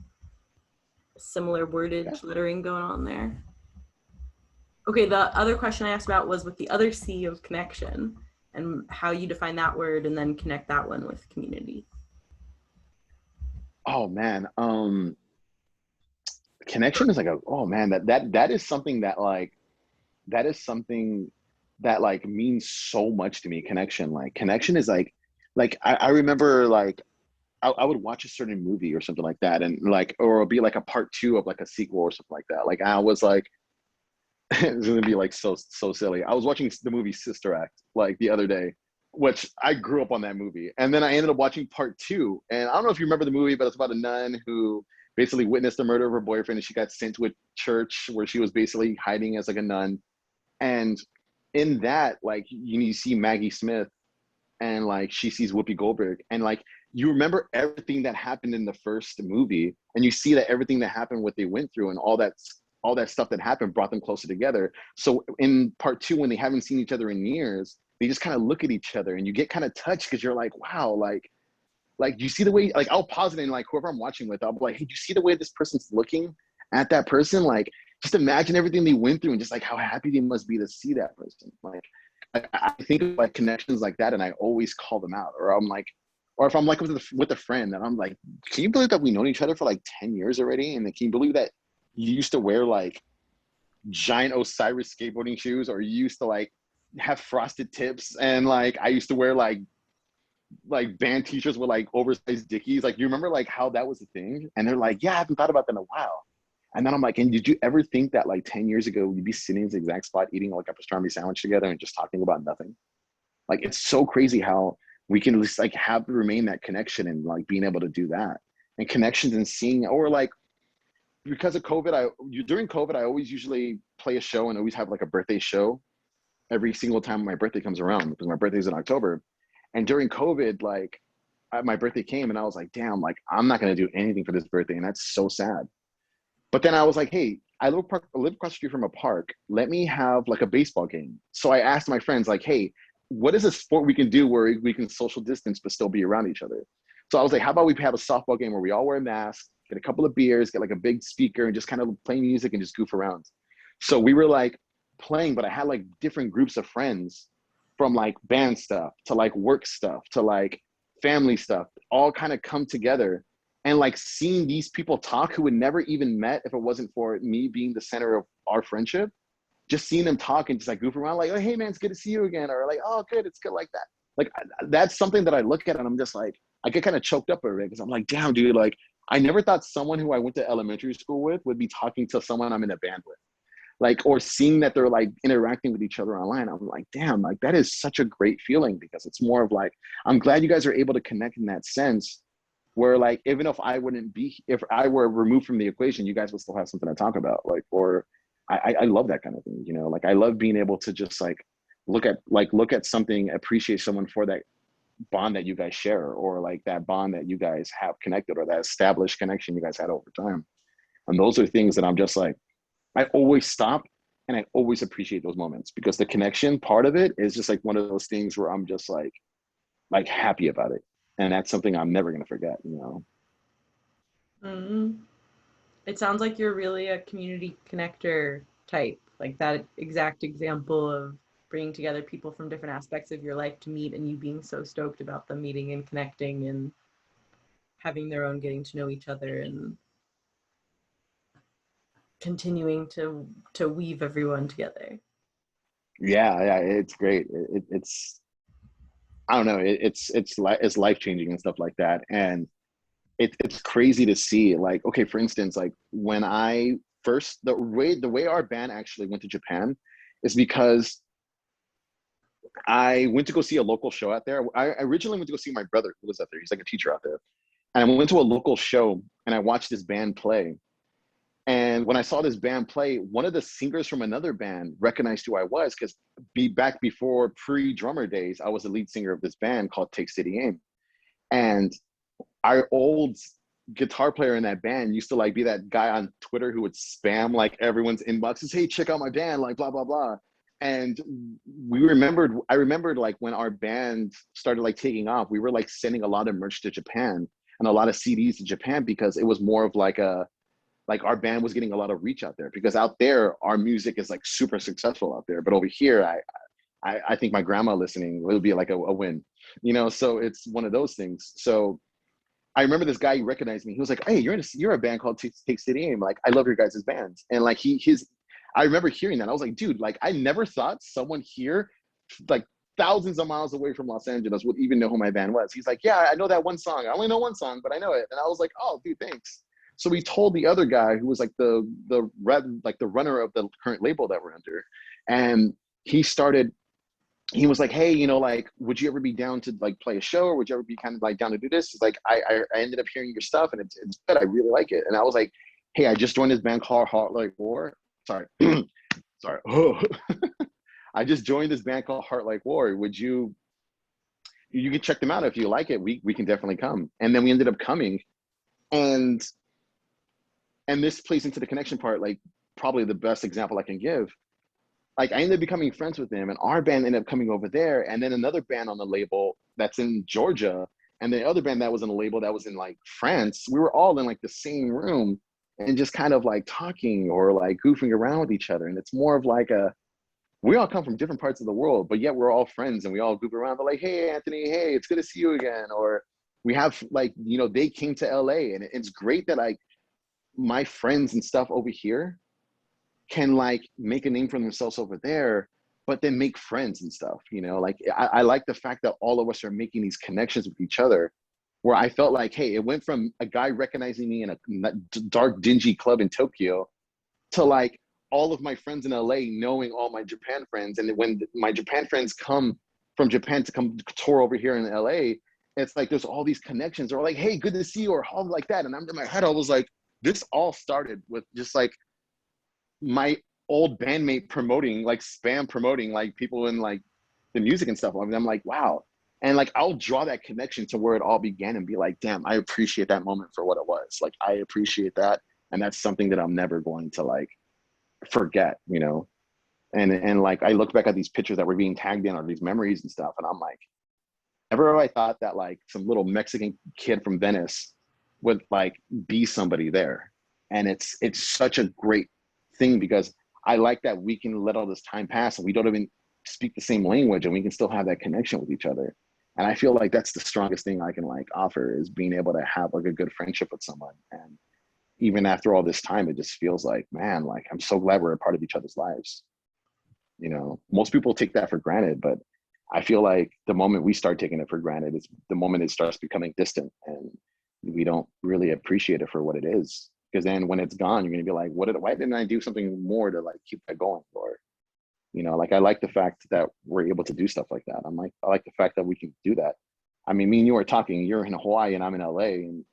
Speaker 1: similar
Speaker 2: Yeah.
Speaker 1: wordage lettering going on there. Okay, the other question I asked about was with the other C of connection and how you define that word and then connect that one with community.
Speaker 2: Oh man, connection is like a, oh man, that is something that like, that is something that like means so much to me. Connection, like connection is like I remember like I would watch a certain movie or something like that, and like, or it'll be like a part two of like a sequel or something like that. Like I was like, it's gonna be like so silly. I was watching the movie Sister Act like the other day, which I grew up on that movie, and then I ended up watching part two. And I don't know if you remember the movie, but it's about a nun who basically witnessed the murder of her boyfriend, and she got sent to a church where she was basically hiding as like a nun. And in that, like you see Maggie Smith, and like she sees Whoopi Goldberg, and like you remember everything that happened in the first movie, and you see that everything that happened, what they went through, and all that stuff that happened brought them closer together. So in part two, when they haven't seen each other in years, they just kind of look at each other, and you get kind of touched because you're like, wow, like you see the way, like I'll pause it and like whoever I'm watching with, I'll be like, hey, do you see the way this person's looking at that person? Like just imagine everything they went through and just like how happy they must be to see that person. Like I think of like connections like that, and I always call them out. Or I'm like, or if I'm like with a friend, and I'm like, can you believe that we known each other for like 10 years already? And can you believe that you used to wear like giant Osiris skateboarding shoes, or you used to like have frosted tips, and like I used to wear like band t-shirts with like oversized dickies. Like you remember like how that was a thing? And they're like, yeah, I haven't thought about that in a while. And then I'm like, and did you ever think that like 10 years ago you'd be sitting in the exact spot eating like a pastrami sandwich together and just talking about nothing? Like it's so crazy how we can just like have to remain that connection and like being able to do that. And connections and seeing, or like because of COVID, during COVID, I always usually play a show and always have like a birthday show every single time my birthday comes around, because my birthday's in October. And during COVID, like my birthday came and I was like, damn, like I'm not gonna do anything for this birthday, and that's so sad. But then I was like, hey, I live across the street from a park. Let me have like a baseball game. So I asked my friends, like, hey, what is a sport we can do where we can social distance but still be around each other? So I was like, how about we have a softball game where we all wear masks, get a couple of beers, get like a big speaker, and just kind of play music and just goof around. So we were like playing, but I had like different groups of friends, from like band stuff to like work stuff to like family stuff, all kind of come together. And like seeing these people talk who would never even met if it wasn't for me being the center of our friendship, just seeing them talk and just like goof around, like, oh, hey man, it's good to see you again, or like, oh good, it's good, like that. Like that's something that I look at and I'm just like, I get kind of choked up over it, because I'm like, damn dude, like I never thought someone who I went to elementary school with would be talking to someone I'm in a band with. like, or seeing that they're like interacting with each other online. I'm like, damn, like that is such a great feeling, because it's more of like, I'm glad you guys are able to connect in that sense, where like, even if I were removed from the equation, you guys would still have something to talk about. Like, or I love that kind of thing, you know, like I love being able to just like look at something, appreciate someone for that bond that you guys share, or like that bond that you guys have connected, or that established connection you guys had over time. And those are things that I'm just like, I always stop and I always appreciate those moments, because the connection part of it is just like one of those things where I'm just like happy about it. And that's something I'm never going to forget, you know?
Speaker 1: Mm-hmm. It sounds like you're really a community connector type, like that exact example of bringing together people from different aspects of your life to meet, and you being so stoked about them meeting and connecting and having their own getting to know each other and continuing to weave everyone together.
Speaker 2: Yeah, it's great. It's, I don't know, it's life changing and stuff like that. And it's crazy to see, like, okay, for instance, like when I first, the way our band actually went to Japan is because I went to go see a local show out there. I originally went to go see my brother who was out there. He's like a teacher out there. And I went to a local show and I watched this band play. And when I saw this band play, one of the singers from another band recognized who I was, because back before pre-drummer days, I was the lead singer of this band called Take City Aim. And our old guitar player in that band used to like be that guy on Twitter who would spam like everyone's inboxes, hey, check out my band, like blah blah blah. And I remembered like when our band started like taking off, we were like sending a lot of merch to Japan and a lot of CDs to Japan, because it was more of like our band was getting a lot of reach out there, because out there our music is like super successful out there, but over here I think my grandma listening will be like a win, you know. So it's one of those things. So I remember this guy, he recognized me. He was like, "Hey, you're a band called Take City Aim. Like, I love your guys' bands." And like I remember hearing that. I was like, "Dude, like I never thought someone here, like thousands of miles away from Los Angeles, would even know who my band was." He's like, "Yeah, I know that one song. I only know one song, but I know it." And I was like, "Oh, dude, thanks." So we told the other guy who was like the runner of the current label that we're under, and he started he was like, "Hey, you know, like, would you ever be down to like play a show, or would you ever be kind of like down to do this?" It's like, I ended up hearing your stuff and it's good. I really like it. And I was like, "Hey, I just joined this band called Heart Like War." Sorry, sorry. Oh, I just joined this band called Heart Like War. Would you can check them out if you like it. We can definitely come. And then we ended up coming, and this plays into the connection part. Like probably the best example I can give, like I ended up becoming friends with them, and our band ended up coming over there, and then another band on the label that's in Georgia, and the other band that was on the label that was in like France. We were all in like the same room and just kind of like talking or like goofing around with each other. And it's more of like we all come from different parts of the world, but yet we're all friends and we all goof around. They're like, "Hey, Anthony, hey, it's good to see you again." Or we have like, you know, they came to LA, and it's great that like my friends and stuff over here can like make a name for themselves over there, but then make friends and stuff, you know. Like I like the fact that all of us are making these connections with each other, where I felt like, hey, it went from a guy recognizing me in a dark dingy club in Tokyo to like all of my friends in LA knowing all my Japan friends. And when my Japan friends come from Japan to come tour over here in LA, it's like there's all these connections. They're like, "Hey, good to see you," or all like that. And I'm in my head, I was like, this all started with just like my old bandmate promoting, like spam promoting, like people in like the music and stuff. I mean, I'm like, wow. And like, I'll draw that connection to where it all began and be like, damn, I appreciate that moment for what it was. Like, I appreciate that. And that's something that I'm never going to like forget, you know? And like, I look back at these pictures that were being tagged in or these memories and stuff. And I'm like, never have I thought that like some little Mexican kid from Venice would like be somebody there. And it's such a great thing, because I like that we can let all this time pass and we don't even speak the same language, and we can still have that connection with each other. And I feel like that's the strongest thing I can like offer, is being able to have like a good friendship with someone. And even after all this time, it just feels like, man, like I'm so glad we're a part of each other's lives. You know, most people take that for granted, but I feel like the moment we start taking it for granted is the moment it starts becoming distant, and we don't really appreciate it for what it is. Because then when it's gone, you're gonna be like, why didn't I do something more to like keep that going? Or, like I like the fact that we're able to do stuff like that. I like the fact that we can do that. I mean, me and you are talking, you're in Hawaii and I'm in LA, and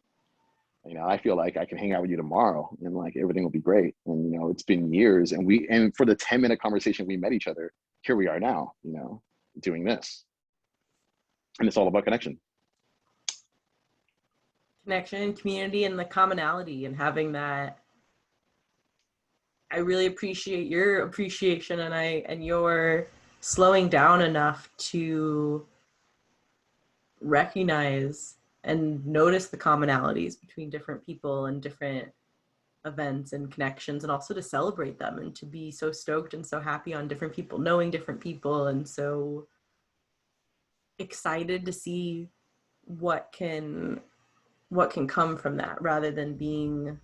Speaker 2: I feel like I can hang out with you tomorrow and like everything will be great. And it's been years, and for the 10-minute conversation we met each other, here we are now, doing this. And it's all about connection.
Speaker 1: Connection, community, and the commonality, and having that. I really appreciate your appreciation and your slowing down enough to recognize and notice the commonalities between different people and different events and connections, and also to celebrate them and to be so stoked and so happy on different people, knowing different people, and so excited to see what can come from that, rather than being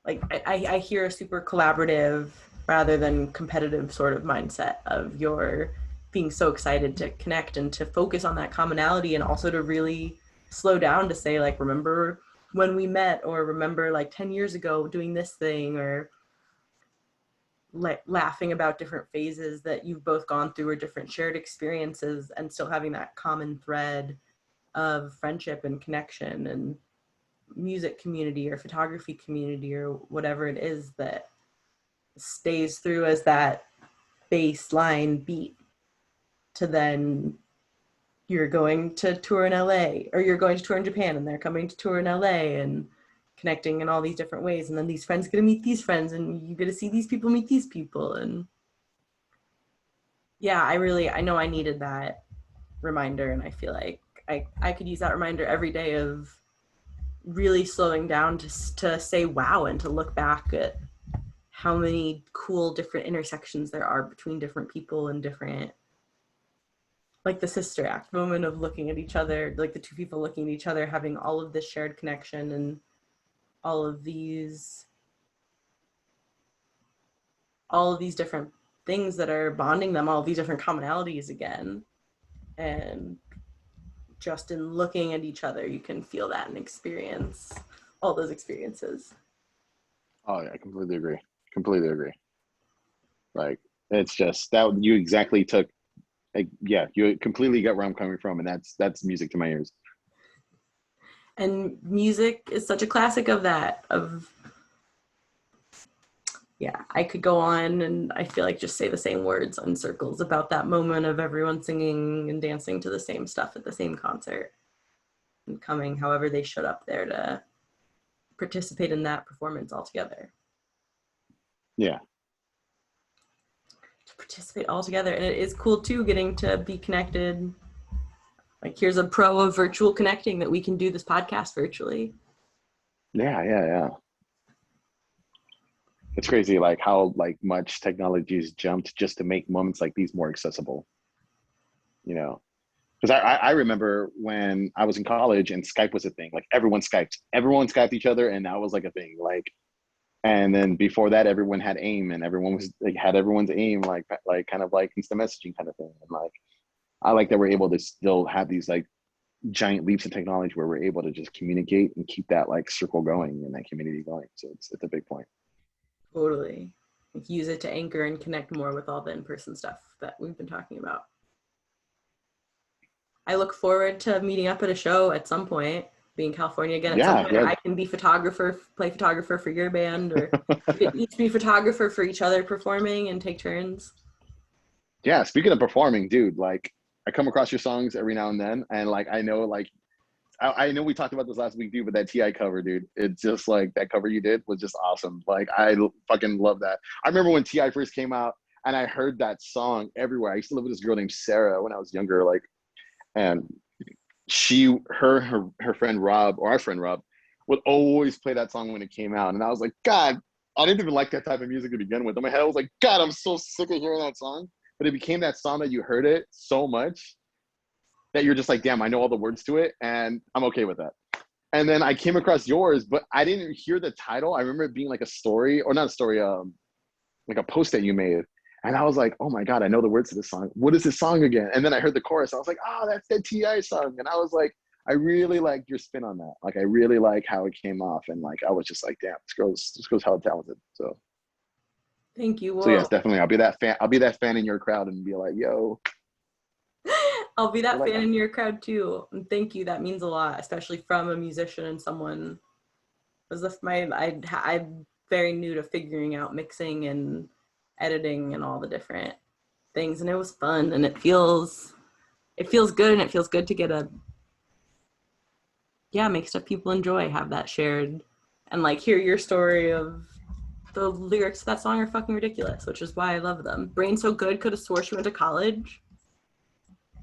Speaker 1: like, I hear a super collaborative rather than competitive sort of mindset of your being so excited to connect and to focus on that commonality, and also to really slow down to say, like, remember when we met, or remember like 10 years ago doing this thing, or like laughing about different phases that you've both gone through or different shared experiences, and still having that common thread of friendship and connection and music community or photography community or whatever it is that stays through as that baseline beat. To then you're going to tour in LA, or you're going to tour in Japan and they're coming to tour in LA, and connecting in all these different ways, and then these friends get to meet these friends, and you get to see these people meet these people. And yeah, I know I needed that reminder, and I feel like I could use that reminder every day of really slowing down to say wow, and to look back at how many cool different intersections there are between different people and different, like the sister act moment of looking at each other, like the two people looking at each other, having all of this shared connection and all of these different things that are bonding them, all of these different commonalities again. And just in looking at each other, you can feel that and experience all those experiences.
Speaker 2: Oh yeah, I completely agree. Completely agree. Like, it's just that you exactly took, like, yeah, you completely get where I'm coming from, and that's music to my ears.
Speaker 1: And music is such a classic of that, of, yeah, I could go on and I feel like just say the same words in circles about that moment of everyone singing and dancing to the same stuff at the same concert, and coming however they showed up there to participate in that performance all together.
Speaker 2: Yeah.
Speaker 1: To participate all together. And it is cool too, getting to be connected. Like, here's a pro of virtual connecting, that we can do this podcast virtually.
Speaker 2: Yeah. It's crazy, like how like much technology has jumped just to make moments like these more accessible. Because I remember when I was in college and Skype was a thing. Like everyone Skyped each other, and that was like a thing. Like, and then before that, everyone had AIM, and everyone was like had everyone's AIM, like kind of like instant messaging kind of thing. And like, I like that we're able to still have these like giant leaps in technology where we're able to just communicate and keep that like circle going and that community going. So it's a big point.
Speaker 1: Totally. Like, use it to anchor and connect more with all the in-person stuff that we've been talking about. I look forward to meeting up at a show at some point, be in California again at some point.
Speaker 2: Yeah.
Speaker 1: I can be play photographer for your band, or we could each be photographer for each other performing and take turns.
Speaker 2: Yeah. Speaking of performing, dude, like I come across your songs every now and then, and like I know like I know we talked about this last week, dude, but that TI cover, dude, it's just like that cover you did was just awesome. Like I fucking love that. I remember when TI first came out and I heard that song everywhere. I used to live with this girl named Sarah when I was younger, like, and her friend Rob, or our friend Rob, would always play that song when it came out. And I was like, God, I didn't even like that type of music to begin with. In my head, I was like, God, I'm so sick of hearing that song. But it became that song that you heard it so much that you're just like, damn, I know all the words to it, and I'm okay with that. And then I came across yours, but I didn't hear the title. I remember it being like a story, or not a story, like a post that you made. And I was like, oh my God, I know the words to this song. What is this song again? And then I heard the chorus. I was like, oh, that's that TI song. And I was like, I really like your spin on that. Like, I really like how it came off, and like, I was just like, damn, this girl's hella talented. So,
Speaker 1: Thank you.
Speaker 2: so yes,
Speaker 1: Well,
Speaker 2: definitely, I'll be that fan. I'll be that fan in your crowd and be like, yo,
Speaker 1: I'll be that
Speaker 2: like,
Speaker 1: fan in your crowd too. And thank you. That means a lot, especially from a musician and someone. As if I'm very new to figuring out mixing and editing and all the different things, and it was fun, and it feels good, and it feels good to get make stuff people enjoy, have that shared, and like hear your story of the lyrics to that song are fucking ridiculous, which is why I love them. Brain So Good could have swore she went to college.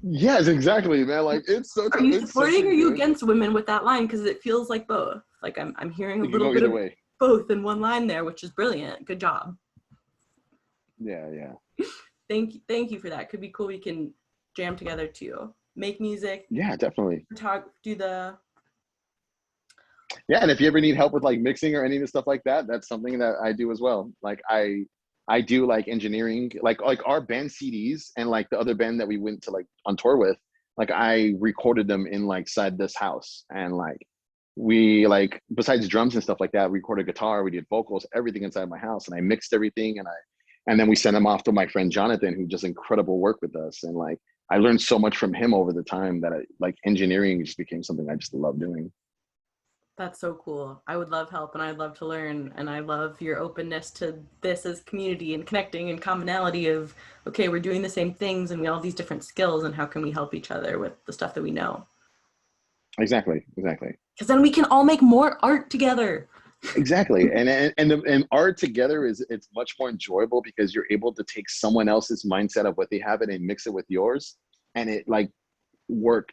Speaker 2: yes, exactly, man. Like,
Speaker 1: Are you
Speaker 2: it's such
Speaker 1: supporting
Speaker 2: a
Speaker 1: or are you
Speaker 2: good.
Speaker 1: against women with that line? Because it feels like both. Like I'm hearing a
Speaker 2: It can
Speaker 1: little
Speaker 2: go
Speaker 1: bit
Speaker 2: either
Speaker 1: of
Speaker 2: way.
Speaker 1: both in one line there, which is brilliant. Good job.
Speaker 2: Yeah, yeah.
Speaker 1: Thank you for that. Could be cool. We can jam together too. Make music,
Speaker 2: Yeah, definitely.
Speaker 1: do the.
Speaker 2: Yeah, and if you ever need help with like mixing or any of the stuff like that, that's something that I do as well. Like, I do like engineering, like our band CDs and like the other band that we went to like on tour with, like I recorded them in like side this house, and like we like, besides drums and stuff like that, we recorded guitar, we did vocals, everything inside my house, and I mixed everything, and then we sent them off to my friend Jonathan, who does incredible work with us, and like I learned so much from him over the time that like engineering just became something I just love doing.
Speaker 1: That's so cool. I would love help, and I'd love to learn, and I love your openness to this as community and connecting and commonality of, okay, we're doing the same things and we all have these different skills, and how can we help each other with the stuff that we know?
Speaker 2: Exactly, exactly.
Speaker 1: Because then we can all make more art together.
Speaker 2: Exactly. And art together is, it's much more enjoyable because you're able to take someone else's mindset of what they have it and mix it with yours, and it like work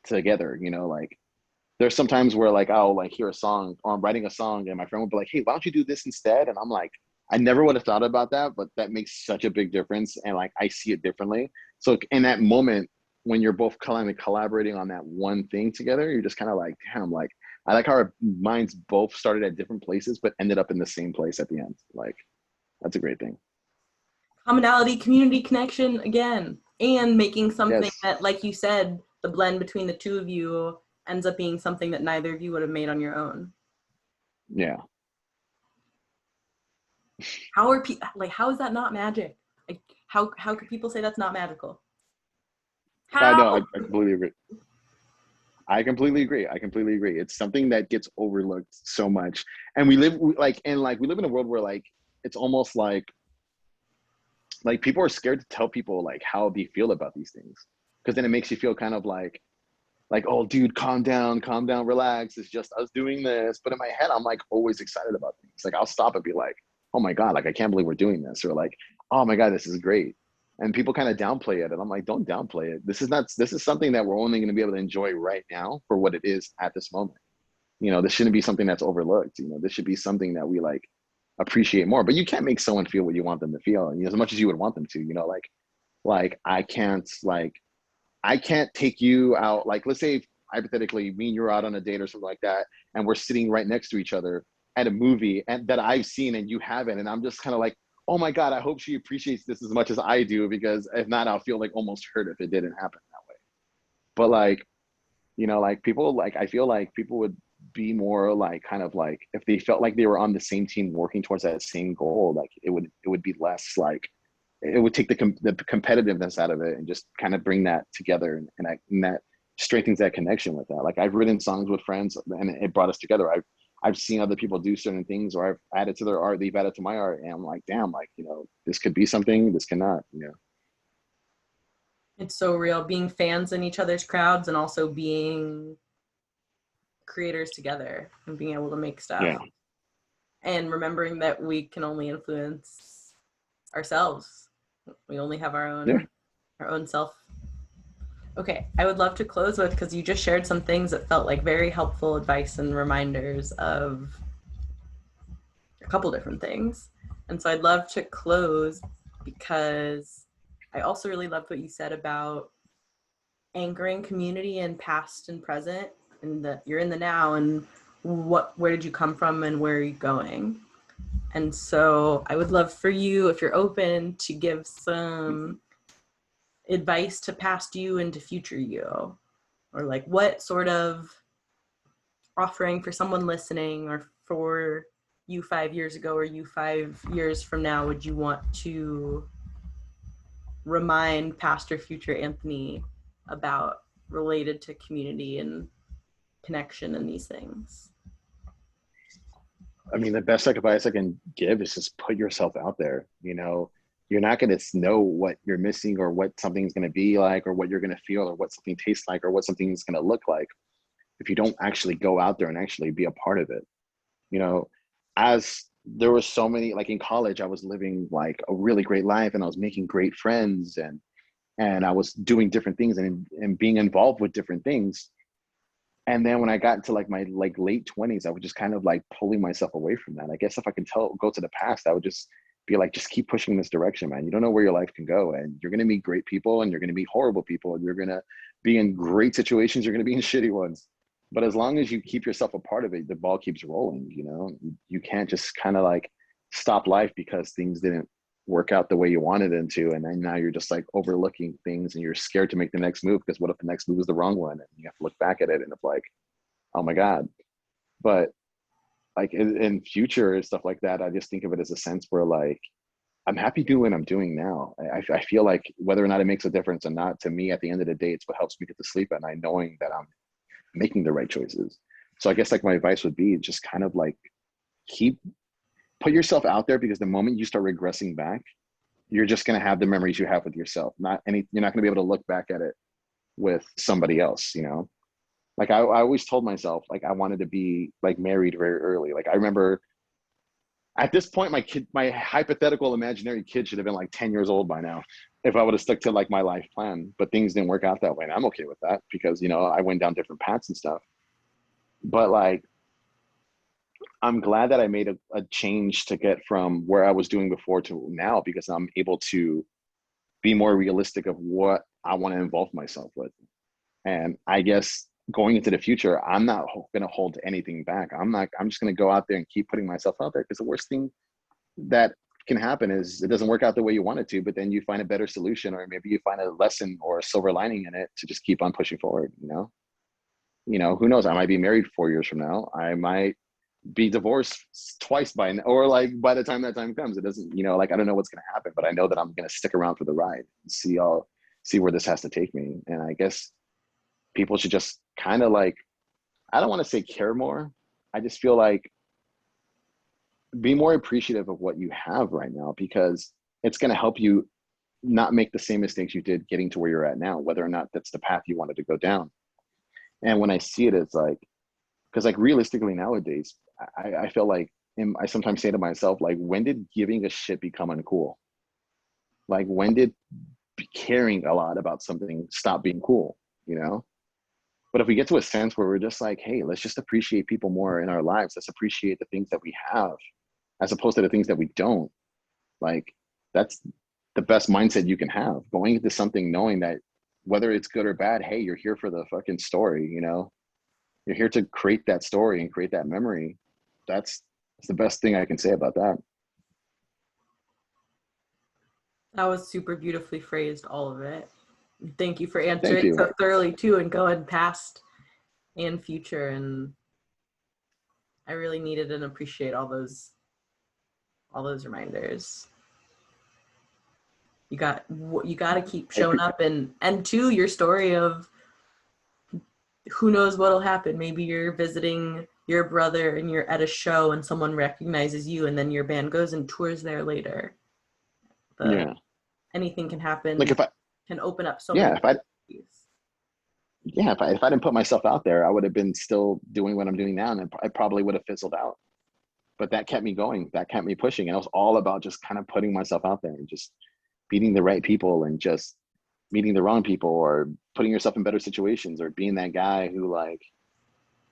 Speaker 2: together, like there's sometimes where like I'll like hear a song or I'm writing a song and my friend will be like, hey, why don't you do this instead? And I'm like, I never would have thought about that, but that makes such a big difference, and like I see it differently. So in that moment when you're both kind of collaborating on that one thing together, you're just kind of like, damn, like I like how our minds both started at different places but ended up in the same place at the end. Like, that's a great thing.
Speaker 1: Commonality, community connection again, and making something
Speaker 2: Yes.
Speaker 1: that, like you said, the blend between the two of you ends up being something that neither of you would have made on your own.
Speaker 2: Yeah.
Speaker 1: How are people like? How is that not magic? Like, how could people say that's not magical?
Speaker 2: I
Speaker 1: How?
Speaker 2: know. I completely agree. I completely agree. I completely agree. It's something that gets overlooked so much, and we live in a world where like it's almost like people are scared to tell people like how they feel about these things, because then it makes you feel kind of like, oh, dude, calm down, relax. It's just us doing this. But in my head, I'm like always excited about things. Like, I'll stop and be like, oh my god, like I can't believe we're doing this, or like, oh my god, this is great. And people kind of downplay it, and I'm like, don't downplay it. This is something that we're only going to be able to enjoy right now for what it is at this moment. This shouldn't be something that's overlooked. This should be something that we like appreciate more. But you can't make someone feel what you want them to feel, and as much as you would want them to. Like I can't take you out. Like, let's say hypothetically, me and you're out on a date or something like that, and we're sitting right next to each other at a movie and that I've seen and you haven't, and I'm just kind of like, oh my god, I hope she appreciates this as much as I do, because if not, I'll feel like almost hurt if it didn't happen that way. But like, like people, like I feel like people would be more like kind of like if they felt like they were on the same team working towards that same goal, like it would be less like it would take the competitiveness out of it and just kind of bring that together, and that strengthens that connection with that. Like, I've written songs with friends and it brought us together. I've seen other people do certain things, or I've added to their art, they've added to my art, and I'm like, damn, like, this could be something, this cannot.
Speaker 1: It's so real, being fans in each other's crowds and also being creators together and being able to make stuff.
Speaker 2: Yeah.
Speaker 1: And remembering that we can only influence ourselves. We only have our
Speaker 2: Yeah.
Speaker 1: own self. Okay, I would love to close with, because you just shared some things that felt like very helpful advice and reminders of a couple different things. And so I'd love to close because I also really loved what you said about anchoring community in past and present, and that you're in the now, and where did you come from and where are you going? And so I would love for you, if you're open, to give some advice to past you and to future you or like what sort of offering for someone listening, or for you 5 years ago or you 5 years from now, would you want to remind past or future Anthony about, related to community and connection and these things?
Speaker 2: I mean, the best advice I can give is just put yourself out there. You know, you're not going to know what you're missing or what something's going to be like or what you're going to feel or what something tastes like or what something's going to look like if you don't actually go out there and actually be a part of it. You know, as there was so many, like in college, I was living like a really great life and I was making great friends and I was doing different things and being involved with different things. And then when I got into like my like late 20s, I was just kind of like pulling myself away from that. I guess if I can go to the past, I would just be like, just keep pushing this direction, man. You don't know where your life can go, and you're gonna meet great people, and you're gonna meet horrible people, and you're gonna be in great situations, you're gonna be in shitty ones. But as long as you keep yourself a part of it, the ball keeps rolling. You know, you can't just kind of like stop life because things didn't work out the way you wanted them to, and then now you're just like overlooking things and you're scared to make the next move because what if the next move is the wrong one, and you have to look back at it and it's like, oh my god. But like in future and stuff like that, I just think of it as a sense where like I'm happy doing what I'm doing now. I feel like whether or not it makes a difference or not, to me at the end of the day, it's what helps me get to sleep at night, knowing that I'm making the right choices. So I guess like my advice would be just kind of like keep put yourself out there, because the moment you start regressing back, you're just going to have the memories you have with yourself. You're not going to be able to look back at it with somebody else, you know? Like I always told myself, like I wanted to be like married very early. Like I remember at this point, my hypothetical imaginary kid should have been like 10 years old by now if I would have stuck to like my life plan, but things didn't work out that way. And I'm okay with that because, you know, I went down different paths and stuff. But like, I'm glad that I made a change to get from where I was doing before to now, because I'm able to be more realistic of what I want to involve myself with. And I guess going into the future, I'm not going to hold anything back. I'm just going to go out there and keep putting myself out there, because the worst thing that can happen is it doesn't work out the way you want it to, but then you find a better solution, or maybe you find a lesson or a silver lining in it to just keep on pushing forward. You know, who knows? I might be married 4 years from now. I might be divorced twice by now, or like by the time that time comes. It doesn't, you know, like I don't know what's going to happen, but I know that I'm going to stick around for the ride and see where this has to take me. And I guess people should just kind of like, I don't want to say care more. I just feel like be more appreciative of what you have right now, because it's going to help you not make the same mistakes you did getting to where you're at now, whether or not that's the path you wanted to go down. And when I see it, it's like, because like realistically nowadays, I feel like, and I sometimes say to myself, like, when did giving a shit become uncool? Like, when did caring a lot about something stop being cool, you know? But if we get to a sense where we're just like, hey, let's just appreciate people more in our lives. Let's appreciate the things that we have as opposed to the things that we don't. Like, that's the best mindset you can have. Going into something knowing that whether it's good or bad, hey, you're here for the fucking story, you know? You're here to create that story and create that memory. That's the best thing I can say about that.
Speaker 1: That was super beautifully phrased, all of it. Thank you for
Speaker 2: Thank
Speaker 1: answering
Speaker 2: you.
Speaker 1: so thoroughly too, and going past and future. And I really needed and appreciate all those reminders. You got to keep showing up, and too, your story of who knows what'll happen. Maybe you're visiting your brother and you're at a show and someone recognizes you, and then your band goes and tours there later.
Speaker 2: Yeah.
Speaker 1: Anything can happen.
Speaker 2: Like if I,
Speaker 1: can open up so
Speaker 2: yeah,
Speaker 1: many
Speaker 2: if I,
Speaker 1: things.
Speaker 2: yeah, if I didn't put myself out there, I would have been still doing what I'm doing now, and I probably would have fizzled out. But that kept me going. That kept me pushing. And it was all about just kind of putting myself out there and just meeting the right people and just meeting the wrong people, or putting yourself in better situations, or being that guy who like,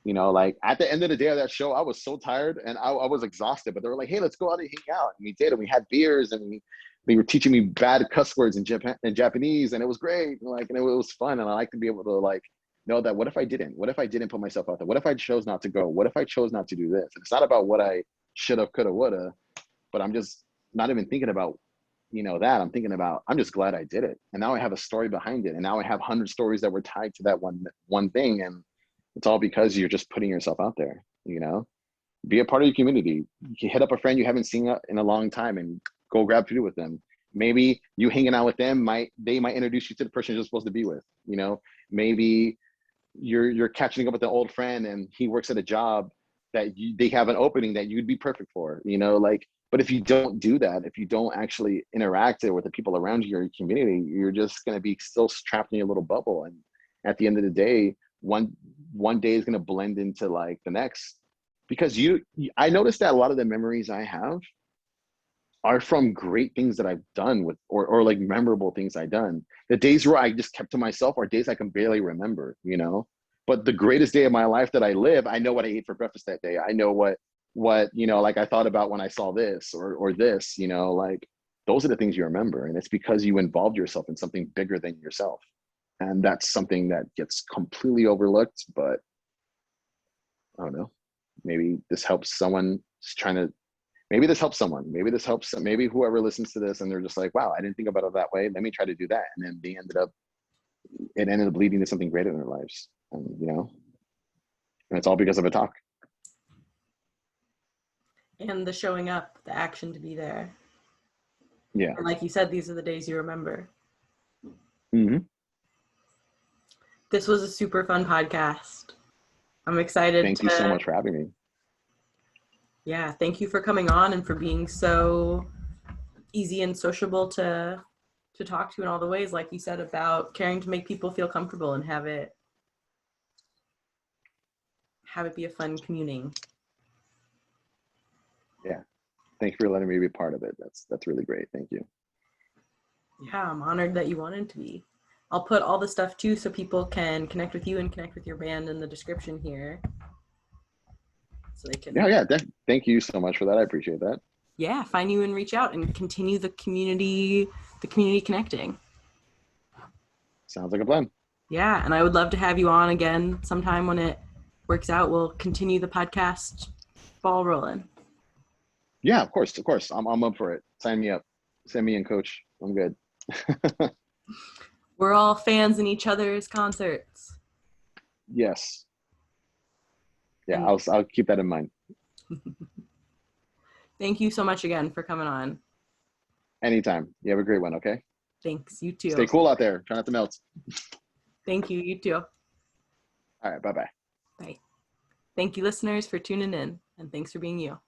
Speaker 2: you know, like at the end of the day of that show, I was so tired and I was exhausted, but they were like, hey, let's go out and hang out. And we did, and we had beers, and they were teaching me bad cuss words in Japanese, and it was great. And it was fun. And I like to be able to like know that what if I didn't? What if I didn't put myself out there? What if I chose not to go? What if I chose not to do this? And it's not about what I should have, could have, would have, but I'm just not even thinking about that, I'm thinking about, I'm just glad I did it. And now I have a story behind it. And now I have 100 stories that were tied to that one thing. And it's all because you're just putting yourself out there, be a part of your community. You hit up a friend you haven't seen in a long time and go grab food with them. Maybe you hanging out with them they might introduce you to the person you're supposed to be with. Maybe you're catching up with an old friend and he works at a job that they have an opening that you'd be perfect for. But if you don't do that, if you don't actually interact with the people around you, your community, you're just going to be still trapped in your little bubble. And at the end of the day, one day is going to blend into like the next. Because I noticed that a lot of the memories I have are from great things that I've done or like memorable things I've done. The days where I just kept to myself are days I can barely remember, But the greatest day of my life that I live, I know what I ate for breakfast that day. I know what like I thought about when I saw this or this, like those are the things you remember. And it's because you involved yourself in something bigger than yourself. And that's something that gets completely overlooked, but I don't know. Maybe this helps someone maybe this helps someone. Maybe whoever listens to this and they're just like, wow, I didn't think about it that way. Let me try to do that. And then it ended up leading to something greater in their lives. And it's all because of a talk.
Speaker 1: And the showing up, the action to be there.
Speaker 2: Yeah.
Speaker 1: And like you said, these are the days you remember.
Speaker 2: Mm-hmm.
Speaker 1: This was a super fun podcast. I'm excited.
Speaker 2: Thank you so much for having me.
Speaker 1: Yeah, thank you for coming on and for being so easy and sociable to talk to in all the ways, like you said, about caring to make people feel comfortable and have it be a fun communing.
Speaker 2: Yeah. Thank you for letting me be a part of it. That's really great. Thank you.
Speaker 1: Yeah, I'm honored that you wanted to be. I'll put all the stuff too so people can connect with you and connect with your band in the description here. So they can
Speaker 2: Thank you so much for that. I appreciate that.
Speaker 1: Yeah, find you and reach out and continue the community connecting.
Speaker 2: Sounds like a plan.
Speaker 1: Yeah, and I would love to have you on again sometime when it works out. We'll continue the podcast ball rolling.
Speaker 2: Yeah, of course. I'm up for it. Sign me up. Send me in, coach. I'm good.
Speaker 1: We're all fans in each other's concerts.
Speaker 2: Yes. Yeah, I'll keep that in mind.
Speaker 1: Thank you so much again for coming on.
Speaker 2: Anytime. You have a great one, okay?
Speaker 1: Thanks, you too.
Speaker 2: Stay cool out there. Try not to melt.
Speaker 1: Thank you, you too.
Speaker 2: All right, bye-bye.
Speaker 1: Bye. Thank you, listeners, for tuning in, and thanks for being you.